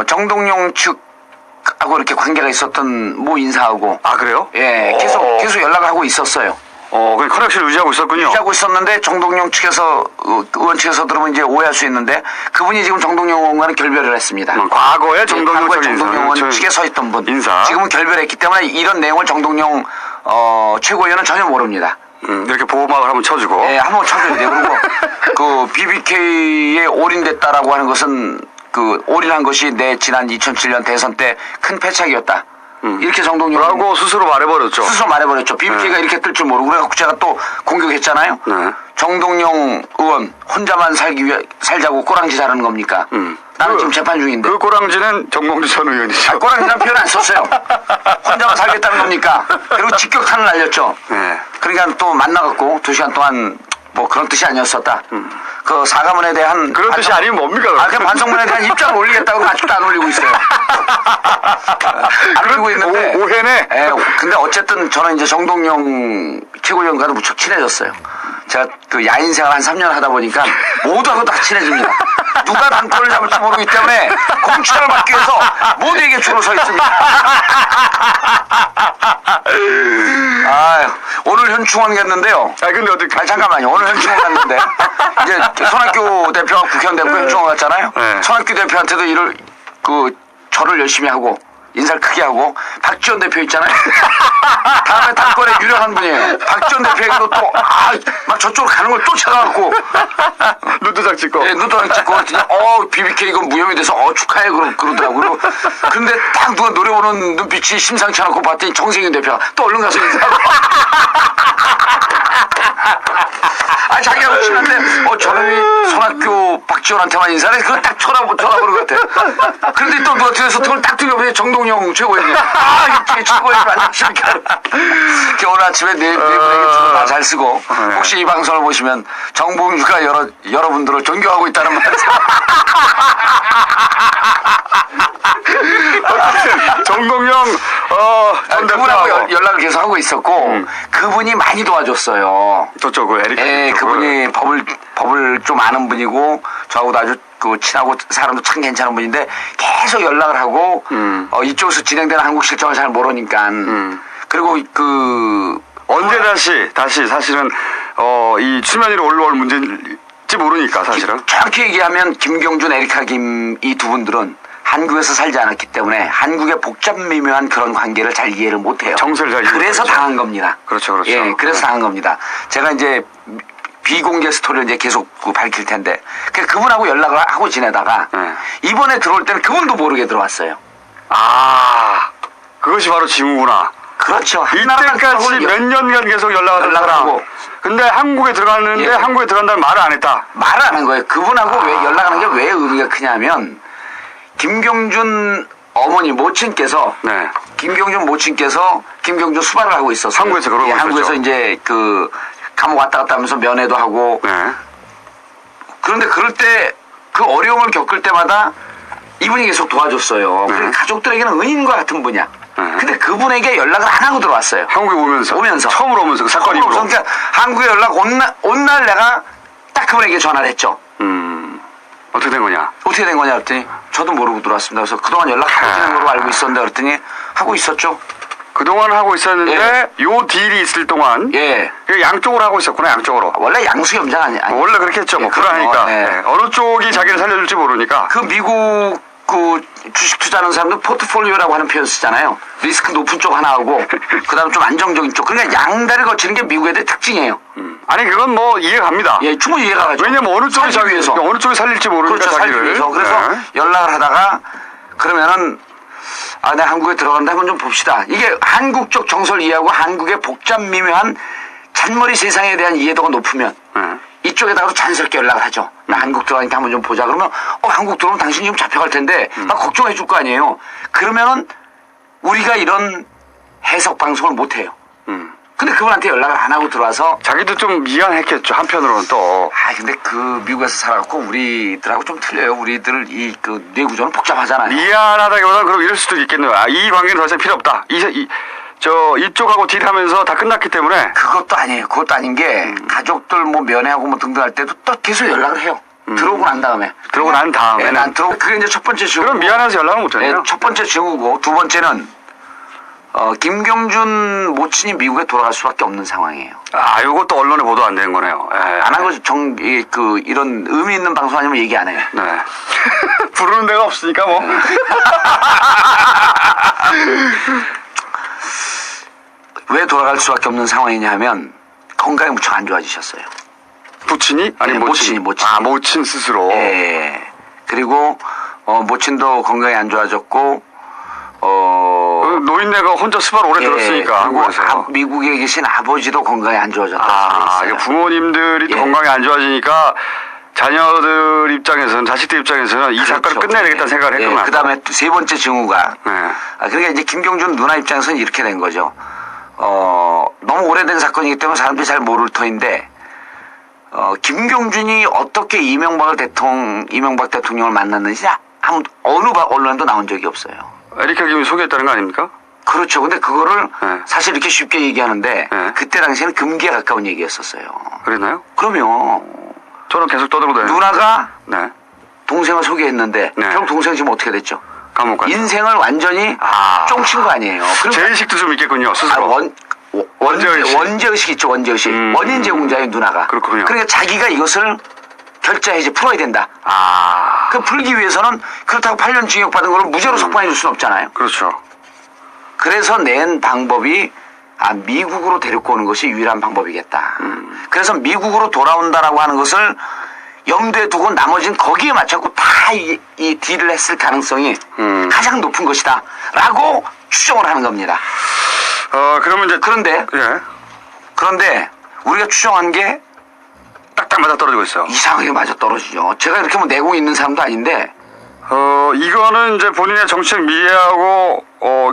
정동영 측하고 이렇게 관계가 있었던 모 인사하고 아, 그래요? 예 계속 연락을 하고 있었어요. 그냥 커넥션을 유지하고 있었군요. 유지하고 있었는데 정동영 측에서 의원 측에서 들으면 이제 오해할 수 있는데 그분이 지금 정동영 의원과는 결별을 했습니다. 과거에 정동영 과거에 측 인사. 정동영 의원 측에 서 있던 분 인사. 지금은 결별했기 때문에 이런 내용을 정동영 최고위원은 전혀 모릅니다. 이렇게 보호막을 한번 쳐주고. 예, 한번 쳐줘야 돼요. 그리고 BBK에 올인됐다라고 하는 것은 올인한 것이 내 지난 2007년 대선 때 큰 패착이었다. 이렇게 정동영 라고 스스로 말해버렸죠. 스스로 말해버렸죠. BBK가 이렇게 뜰 줄 모르고 그래갖고 제가 또 공격했잖아요. 네. 정동영 의원 혼자만 살자고 꼬랑지 자르는 겁니까? 나는 지금 재판 중인데. 그 꼬랑지는 정봉주 전 의원이죠. 꼬랑지란 표현 안 썼어요. 혼자만 살겠다는 겁니까? 그리고 직격탄을 날렸죠. 네. 그러니까 또 만나갖고 2시간 동안 뭐 그런 뜻이 아니었었다. 그 사과문에 대한 그런 뜻이 아니면 뭡니까? 그 반성문에 대한 입장을 올리겠다고 아직도 안 올리고 있어요. 안 올리고 있는데 오해네. 예, 근데 어쨌든 저는 이제 정동영 최고위원과도 무척 친해졌어요. 제가 야인 생활 한 3년 하다 보니까 모두하고 다 친해집니다. 누가 단골을 잡을지 모르기 때문에 공천을 받기 위해서 모두에게 줄을 서 있습니다. 아유, 오늘 현충원 갔는데요. 근데 어떻게. 잠깐만요. 오늘 현충원 갔는데 이제 손학규 대표가 국회의원 됐고 현충원 갔잖아요. 네. 손학규 대표한테도 절을 열심히 하고 인사를 크게 하고 박지원 대표 있잖아요. 다음에 당권에 유력한 분이에요. 박지원 대표에게도 또 막 저쪽으로 가는 걸 쫓아가고 눈도장 찍고. 예, 눈도장 찍고 BBK 이건 무혐의 돼서 축하해 그러더라고요. 근데 딱 누가 노려보는 눈빛이 심상치 않고 봤더니 정세균 대표가 또 얼른 가서 인사하고 자기하고 친한데 저놈이 손학규 박지원한테만 인사를 그걸 딱 쳐다보는 것 같아. 그런데 또 누가 뒤에서 그걸 딱 들려보니 정동영 최고위원이 이게 최고위원이 안녕하십니까. 오늘 아침에 네 분에게 다 잘 쓰고 혹시 이 방송을 보시면 정봉주가 여러분들을 존경하고 있다는 말 정동영 전 그분하고 대표하고 연락을 계속 하고 있었고 그분이 많이 도와줬어요. 저쪽 에리카. 예, 그분이 법을 좀 아는 분이고 저하고도 아주 친하고 사람도 참 괜찮은 분인데 계속 연락을 하고 이쪽에서 진행되는 한국 실정을 잘 모르니까 그리고 언제 다시 사실은 이 수면 위로 올라올 문제인지 모르니까 사실은. 정확히 얘기하면 김경준, 에리카 김 이 두 분들은 한국에서 살지 않았기 때문에 한국의 복잡 미묘한 그런 관계를 잘 이해를 못해요. 정서를 잘 이해 그래서 못하죠. 당한 겁니다. 그렇죠. 예, 그래서 당한 겁니다. 제가 이제 비공개 스토리를 이제 계속 밝힐 텐데 그분하고 연락을 하고 지내다가 네. 이번에 들어올 때는 그분도 모르게 들어왔어요. 아, 그것이 바로 징후구나. 그렇죠. 한나라당 이때까지 그걸 몇 년간 계속 연락하던 연락을 사람. 하고. 근데 한국에 들어갔는데 예. 한국에 들어간다는 말을 안 했다. 말을 안 한 거예요. 그분하고 왜 연락하는 게 왜 의미가 크냐면 김경준 어머니 모친께서 네. 김경준 모친께서 김경준 수발을 하고 있었어요. 한국에서 그러고 있었죠. 한국에서 이제 그 감옥 왔다 갔다 하면서 면회도 하고 네. 그런데 그럴 때 그 어려움을 겪을 때마다 이분이 계속 도와줬어요. 네. 그리고 가족들에게는 은인과 같은 분이야. 네. 근데 그분에게 연락을 안 하고 들어왔어요. 한국에 오면서. 처음으로 오면서 그 사건이 처음으로 오면서. 그러니까 한국에 연락 온 날 내가 딱 그분에게 전화를 했죠. 어떻게 된 거냐? 어떻게 된 거냐 그랬더니 저도 모르고 들어왔습니다. 그래서 그동안 연락하고 있는 걸로 알고 있었는데 그랬더니 하고 있었죠. 그동안 하고 있었는데 요 딜이 있을 동안 예. 그 양쪽으로 하고 있었구나. 양쪽으로. 원래 양수겸장 아니 원래 그렇게 했죠. 뭐 예, 그럼요. 그러니까 예. 네. 어느 쪽이 자기를 살려줄지 모르니까. 그 미국 그 주식 투자하는 사람들 포트폴리오라고 하는 표현 쓰잖아요. 리스크 높은 쪽 하나 하고 그다음 좀 안정적인 쪽. 그러니까 양다리를 거치는 게 미국 애들 특징이에요. 아니 그건 뭐 이해갑니다. 예, 충분히 이해가 가죠. 왜냐면 어느 쪽이 살기 위해서. 어느 쪽이 살릴지 모르니까 그렇죠, 살기 자기를. 위해서. 그래서 네. 연락을 하다가 그러면은 내가 한국에 들어간다 한번 좀 봅시다. 이게 한국적 정서를 이해하고 한국의 복잡 미묘한 잔머리 세상에 대한 이해도가 높으면 네. 이쪽에다가 자연스럽게 연락을 하죠. 나 한국 들어가니까 한번 좀 보자. 그러면 한국 들어오면 당신이 좀 잡혀갈 텐데 나 걱정해 줄 거 아니에요. 그러면은 우리가 이런 해석 방송을 못 해요. 근데 그분한테 연락을 안 하고 들어와서 자기도 좀 미안했겠죠. 한편으로는 또. 근데 그 미국에서 살아갖고 우리들하고 좀 틀려요. 우리들 이 그 뇌구조는 복잡하잖아요. 미안하다기보다는 그럼 이럴 수도 있겠네요. 이 관계는 더 이상 필요 없다. 이쪽하고 딜하면서 다 끝났기 때문에. 그것도 아니에요. 그것도 아닌 게 가족들 뭐 면회하고 뭐 등등 할 때도 또 계속 연락을 해요. 들어오고 난 다음에. 들어오고 난 다음에는. 난 들어오고 그게 이제 첫 번째 징후. 그럼 미안해서 연락을 못하네요. 첫 번째 징후고 두 번째는 김경준 모친이 미국에 돌아갈 수밖에 없는 상황이에요. 요것도 언론에 보도 안 되는 거네요. 안 한 거죠. 이런 의미 있는 방송 아니면 얘기 안 해요. 네. 부르는 데가 없으니까 뭐. 왜 돌아갈 수밖에 없는 상황이냐 하면 건강이 무척 안 좋아지셨어요. 부친이? 아니 네, 모친. 모친. 모친 스스로. 예. 그리고 모친도 건강이 안 좋아졌고 노인네가 혼자 수발 오래 들었으니까 그리고 한국에서. 미국에 계신 아버지도 건강이 안 좋아졌다. 이게 부모님들이 또 예. 건강이 안 좋아지니까 자녀들 입장에서는 자식들 입장에서는 이 사건을 끝내야 되겠다는 생각을 했구나. 그 다음에 세 번째 징후가 네. 그러니까 이제 김경준 누나 입장에서는 이렇게 된 거죠. 너무 오래된 사건이기 때문에 사람들이 잘 모를 터인데 김경준이 어떻게 이명박 대통령을 만났는지 어느 언론도 나온 적이 없어요. 에리카 김이 소개했다는 거 아닙니까? 그렇죠. 근데 그거를 네. 사실 이렇게 쉽게 얘기하는데 네. 그때 당시에는 금기에 가까운 얘기였었어요. 그랬나요? 그럼요. 저는 계속 떠들고 다녔는데. 누나가 네. 동생을 소개했는데 네. 결국 동생이 지금 어떻게 됐죠? 감옥 갔죠. 인생을 완전히 쫑친 거 아니에요. 죄의식도 좀 있겠군요. 스스로. 원죄의식. 원죄의식 있죠. 원죄의식. 음. 원인 제공자의 누나가. 그렇군요. 그러니까 자기가 이것을 결자해지 풀어야 된다. 그 풀기 위해서는 그렇다고 8년 징역 받은 걸 무죄로 석방해 줄 수는 없잖아요. 그렇죠. 그래서 낸 방법이 미국으로 데리고 오는 것이 유일한 방법이겠다. 그래서 미국으로 돌아온다라고 하는 것을 염두에 두고 나머지는 거기에 맞춰서 다 이 딜을 했을 가능성이 가장 높은 것이다. 라고 추정을 하는 겁니다. 그러면 이제. 그런데 예. 우리가 추정한 게 딱딱 맞아 떨어지고 있어요. 이상하게 맞아 떨어지죠. 제가 이렇게 뭐 내고 있는 사람도 아닌데 이거는 이제 본인의 정책 미래하고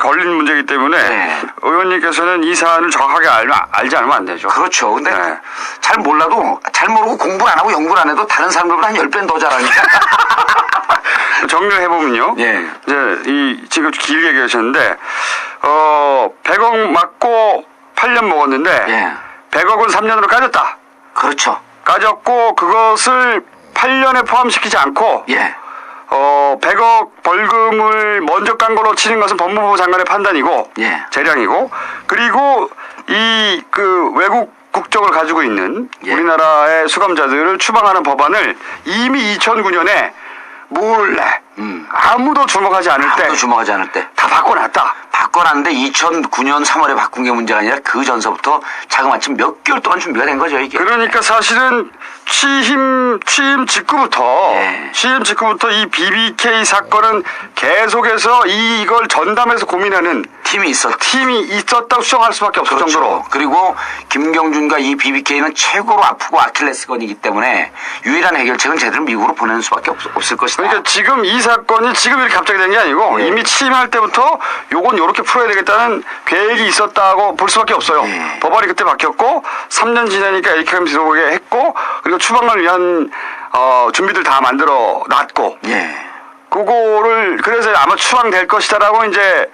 걸린 문제이기 때문에 네. 의원님께서는 이 사안을 정확하게 알지 않으면 안 되죠. 그렇죠. 근데 네. 잘 모르고 공부를 안 하고 연구를 안 해도 다른 사람들보다 한 10배는 더 잘하니까. 정리를 해보면요. 예. 이제 지금 길게 얘기하셨는데 100억 맞고 8년 먹었는데 예. 100억은 3년으로 까졌다. 그렇죠. 까졌고 그것을 8년에 포함시키지 않고 예. 100억 벌금을 먼저 깐 걸로 치는 것은 법무부 장관의 판단이고 예. 재량이고 그리고 이 그 외국 국적을 가지고 있는 예. 우리나라의 수감자들을 추방하는 법안을 이미 2009년에 몰래 아무도 주목하지 않을 때 아무도 주목하지 않을 때. 다 바꿔놨다. 바꿔놨는데 2009년 3월에 바꾼 게 문제가 아니라 그 전서부터 자그마치 몇 개월 동안 준비가 된 거죠, 이게. 그러니까 사실은 취임 직후부터 예. 취임 직후부터 이 BBK 사건은 계속해서 이걸 전담해서 고민하는 팀이 있었다고 추정할 수밖에 없을 그렇죠. 정도로. 그리고 김경준과 이 BBK는 최고로 아프고 아킬레스건이기 때문에 유일한 해결책은 제대로 미국으로 보내는 수밖에 없을 것이다. 그러니까 지금 이 사건이 지금 이렇게 갑자기 된 게 아니고 예. 이미 취임할 때부터 요건 요렇게 풀어야 되겠다는 계획이 있었다고 볼 수밖에 없어요. 예. 법안이 그때 바뀌었고 3년 지나니까 AKM 들어오게 했고 그리고 추방을 위한 준비들 다 만들어 놨고 예. 그거를 그래서 아마 추방될 것이다라고 이제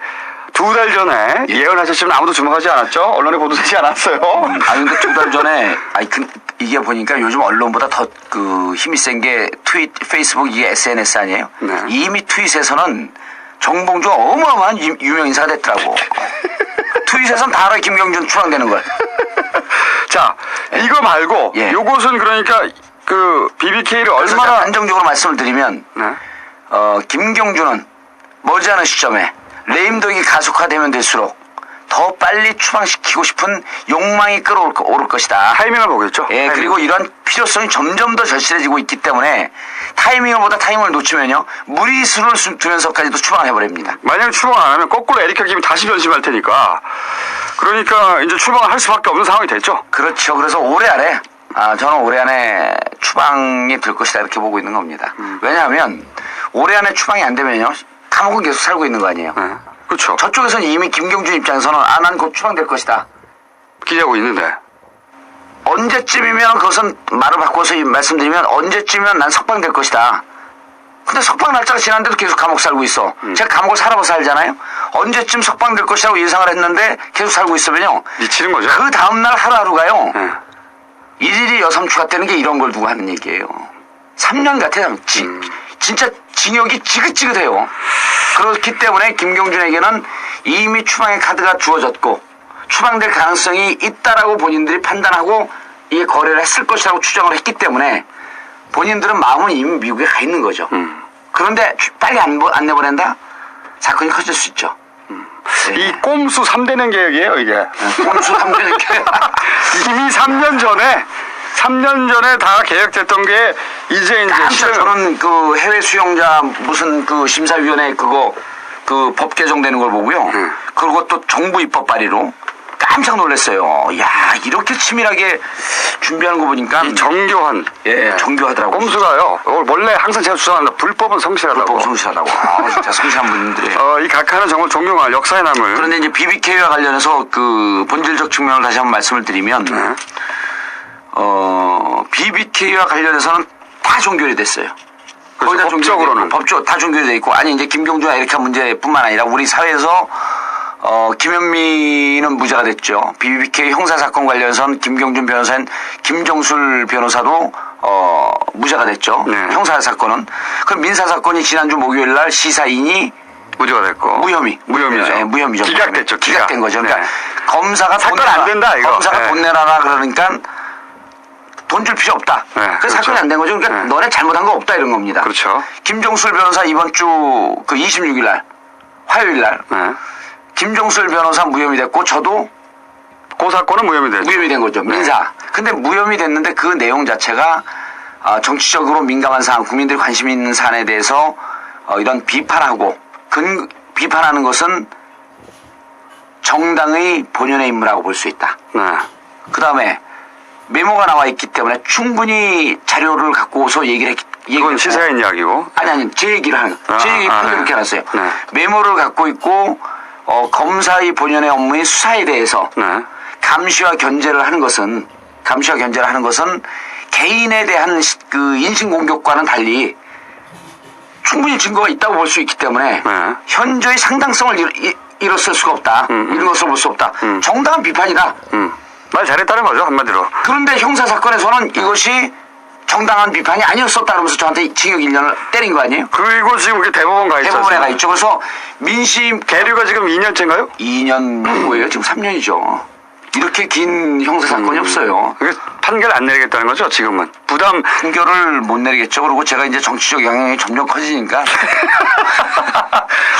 2달 전에 예언하셨지만 아무도 주목하지 않았죠. 언론에 보도되지 않았어요. 아니 근데 2달 전에 이게 보니까 요즘 언론보다 더 그 힘이 센 게 페이스북 이게 SNS 아니에요? 네. 이미 트윗에서는 정봉주가 어마어마한 유명 인사가 됐더라고. 트윗에서는 다 알아요. 김경준 추방되는 걸. 자, 이거 말고 예. 요것은 그러니까 그 BBK를 그래서 얼마나 안정적으로 말씀을 드리면 네. 김경준은 머지않은 시점에 레임덕이 가속화되면 될수록 더 빨리 추방시키고 싶은 욕망이 오를 것이다. 타이밍을 보겠죠. 예, 타이밍. 그리고 이러한 필요성이 점점 더 절실해지고 있기 때문에 타이밍을 놓치면요 무리수를 두면서까지도 추방을 해버립니다. 만약에 추방 안 하면 거꾸로 에리카 김이 다시 변심할 테니까 그러니까 이제 추방을 할 수밖에 없는 상황이 됐죠. 그렇죠. 그래서 올해 안에 저는 올해 안에 추방이 될 것이다 이렇게 보고 있는 겁니다. 왜냐하면 올해 안에 추방이 안 되면요 감옥은 계속 살고 있는 거 아니에요. 네. 그렇죠. 저쪽에서는 이미 김경준 입장에서는 난 곧 추방될 것이다. 기대하고 있는데 언제쯤이면 그것은 말을 바꿔서 말씀드리면 언제쯤이면 난 석방될 것이다. 근데 석방 날짜가 지났는데도 계속 감옥 살고 있어. 제가 감옥을 살아봐서 알잖아요. 언제쯤 석방될 것이라고 예상을 했는데 계속 살고 있으면요. 미치는 거죠. 그 다음날 하루하루가요. 네. 일일이 여삼추가 되는 게 이런 걸 두고 하는 얘기예요. 3년 같아요. 진짜 징역이 지긋지긋해요. 그렇기 때문에 김경준에게는 이미 추방의 카드가 주어졌고 추방될 가능성이 있다라고 본인들이 판단하고 이 거래를 했을 것이라고 추정을 했기 때문에 본인들은 마음은 이미 미국에 가 있는 거죠. 그런데 빨리 안 내보낸다? 사건이 커질 수 있죠. 이 꼼수 3대는 계획이에요 이게. 꼼수 3대는 계획. 이미 3년 전에 다 계획됐던 게 이제 깜짝 저는 그 해외 수용자 무슨 그 심사위원회 그 법 개정되는 걸 보고요. 그리고 또 정부 입법 발의로 깜짝 놀랐어요. 야 이렇게 치밀하게 준비하는 거 보니까 이 정교한 정교하더라고요. 꼼수가요. 원래 항상 제가 주장합니다. 불법은 성실하다고. 불법 성실하다고. 진짜 성실한 분들이에요. 이 각하는 정말 존경할 역사에 남을. 그런데 이제 BBK와 관련해서 그 본질적 측면을 다시 한번 말씀을 드리면 BBK와 관련해서는 다 종결이 됐어요. 그렇죠. 거의 다 법적으로는. 법적 다 종결이 돼 있고 아니 이제 김경준 아메리카 문제뿐만 아니라 우리 사회에서 김현미는 무죄가 됐죠. BBK 형사 사건 관련해서는 김경준 변호사인 김정술 변호사도 무죄가 됐죠. 네. 형사 사건은. 그럼 민사 사건이 지난주 목요일 날 시사인이 무죄가 됐고. 무혐의죠. 네, 무혐의죠. 기각됐죠. 기각된 거죠. 그러니까 네. 검사가 사건 안 된다, 이거. 검사가 네. 돈 내놔라 그러니까 돈 줄 필요 없다. 네, 그래서 그렇죠. 사건이 안 된 거죠. 그러니까 네. 너네 잘못한 거 없다 이런 겁니다. 그렇죠. 김종술 변호사 이번 주 그 26일 날 화요일 날 네. 김종술 변호사 무혐의 됐고 저도 그 사건은 무혐의 됐죠. 무혐의 된 거죠. 민사. 근데 무혐의 됐는데 그 내용 자체가 정치적으로 민감한 사안, 국민들이 관심 있는 사안에 대해서 이런 비판하고 비판하는 것은 정당의 본연의 임무라고 볼 수 있다. 네. 그 다음에 메모가 나와 있기 때문에 충분히 자료를 갖고서 얘기를 이건 시사인 이야기고. 아니 제 얘기를 하는 거. 제 얘기 그렇게 네. 해놨어요. 네. 메모를 갖고 있고 검사의 본연의 업무인 수사에 대해서 네. 감시와 견제를 하는 것은 개인에 대한 그 인신 공격과는 달리 충분히 증거가 있다고 볼 수 있기 때문에 네. 현저히 상당성을 잃었을 수가 없다. 이런 것을 볼 수 없다. 정당한 비판이다. 말 잘했다는 거죠 한마디로. 그런데 형사 사건에서는 이것이 정당한 비판이 아니었었다 그러면서 저한테 징역 1년을 때린 거 아니에요? 그리고 지금 이렇게 대법원 가 있죠. 대법원에 가 있죠. 그래서 민심 계류가 지금 2년째인가요? 2년 후에요. 지금 3년이죠. 이렇게 긴 형사 사건이 없어요. 그게 판결 안 내리겠다는 거죠, 지금은. 부담. 판결을 못 내리겠죠. 그리고 제가 이제 정치적 영향이 점점 커지니까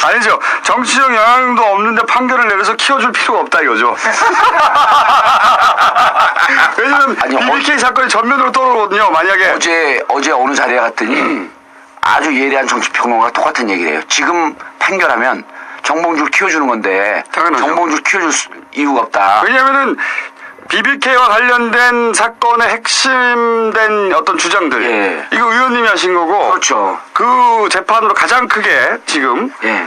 아니죠. 정치적 영향도 없는데 판결을 내려서 키워줄 필요가 없다 이거죠. 왜냐면 아니, BBK 사건이 전면으로 떠오르거든요. 만약에 어제 어느 자리에 갔더니 아주 예리한 정치평론가가 똑같은 얘기를 해요. 지금 판결하면 정봉주를 키워주는 건데 당연하죠. 정봉주를 키워줄 이유가 없다. 왜냐면은 BBK와 관련된 사건의 핵심된 어떤 주장들. 예. 이거 의원님이 하신 거고. 그렇죠. 그 재판으로 가장 크게 지금 예.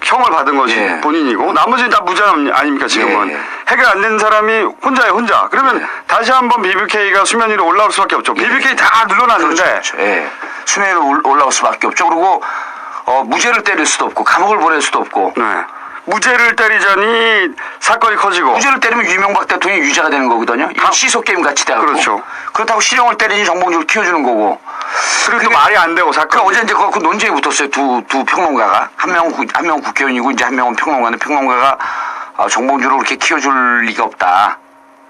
형을 받은 것이 예. 본인이고 나머지는 다 무죄 아닙니까 지금은. 예. 해결 안 된 사람이 혼자예요 혼자. 그러면 예. 다시 한번 BBK가 수면 위로 올라올 수밖에 없죠. BBK 다 눌러놨는데. 그렇죠. 예. 수면 위로 올라올 수밖에 없죠. 그리고 무죄를 때릴 수도 없고 감옥을 보낼 수도 없고. 네. 무죄를 때리자니 사건이 커지고. 무죄를 때리면 이명박 대통령이 유죄가 되는 거거든요. 이거 시소 게임 같이 돼갖고. 그렇죠. 그렇다고 실형을 때리니 정봉주를 키워주는 거고. 그리고 또 말이 안 되고 사건. 그 어제 이제 그 논쟁이 붙었어요. 두 평론가가 한 명은 국회의원이고 이제 한 명은 평론가인데 평론가가 정봉주를 그렇게 키워줄 리가 없다.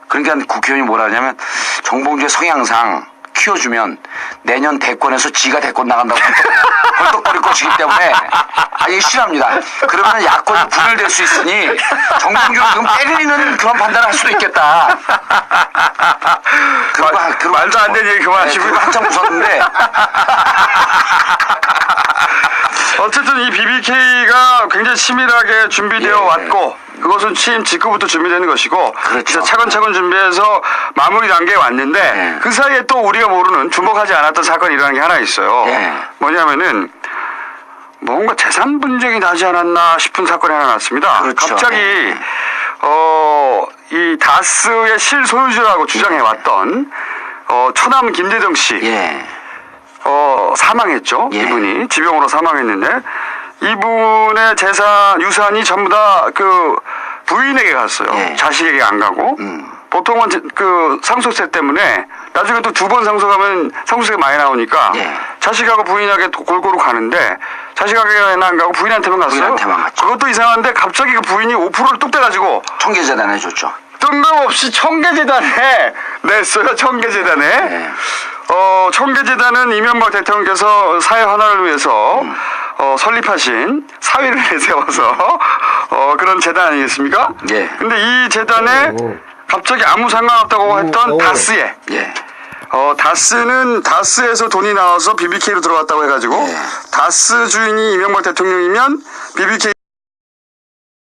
그러니까 국회의원이 뭐라 하냐면 정봉주의 성향상 키워주면 내년 대권에서 지가 대권 나간다고 헐떡거릴 것이기 때문에 이게 싫어합니다. 그러면 야권이 분열될 수 있으니 정봉주를 지금 때리는 그런 판단을 할 수도 있겠다. 말도 안 되는 얘기 그만하시고요. 네, 한참 웃었는데 어쨌든 이 BBK가 굉장히 치밀하게 준비되어 예. 왔고 그것은 취임 직후부터 준비되는 것이고 그렇죠. 이제 차근차근 준비해서 마무리 단계에 왔는데 예. 그 사이에 또 우리가 모르는 주목하지 않았던 사건이 일어난 게 하나 있어요. 예. 뭐냐면은 뭔가 재산 분쟁이 나지 않았나 싶은 사건이 하나 났습니다. 그렇죠. 갑자기 예. 이 다스의 실소유주라고 주장해왔던 처남 김대정 씨 예. 사망했죠. 예. 이분이 지병으로 사망했는데 이분의 재산 유산이 전부 다 그 부인에게 갔어요. 예. 자식에게 안 가고 보통은 그 상속세 때문에 나중에 또 두 번 상속하면 상속세가 많이 나오니까 예. 자식하고 부인에게 골고루 가는데 자식에게는 안 가고 부인한테만 갔어요. 부인한테만 갔죠. 그것도 이상한데 갑자기 그 부인이 5%를 뚝 떼가지고 청계재단 해줬죠. 뜬금없이 청계재단에 냈어요. 청계재단에. 네. 청계재단은 이명박 대통령께서 사회 환원을 위해서 설립하신 사위를 내세워서 그런 재단 아니겠습니까? 예. 근데 이 재단에 갑자기 아무 상관없다고 했던 다스에 예. 다스에서 돈이 나와서 BBK로 들어갔다고 해가지고 예. 다스 주인이 이명박 대통령이면 BBK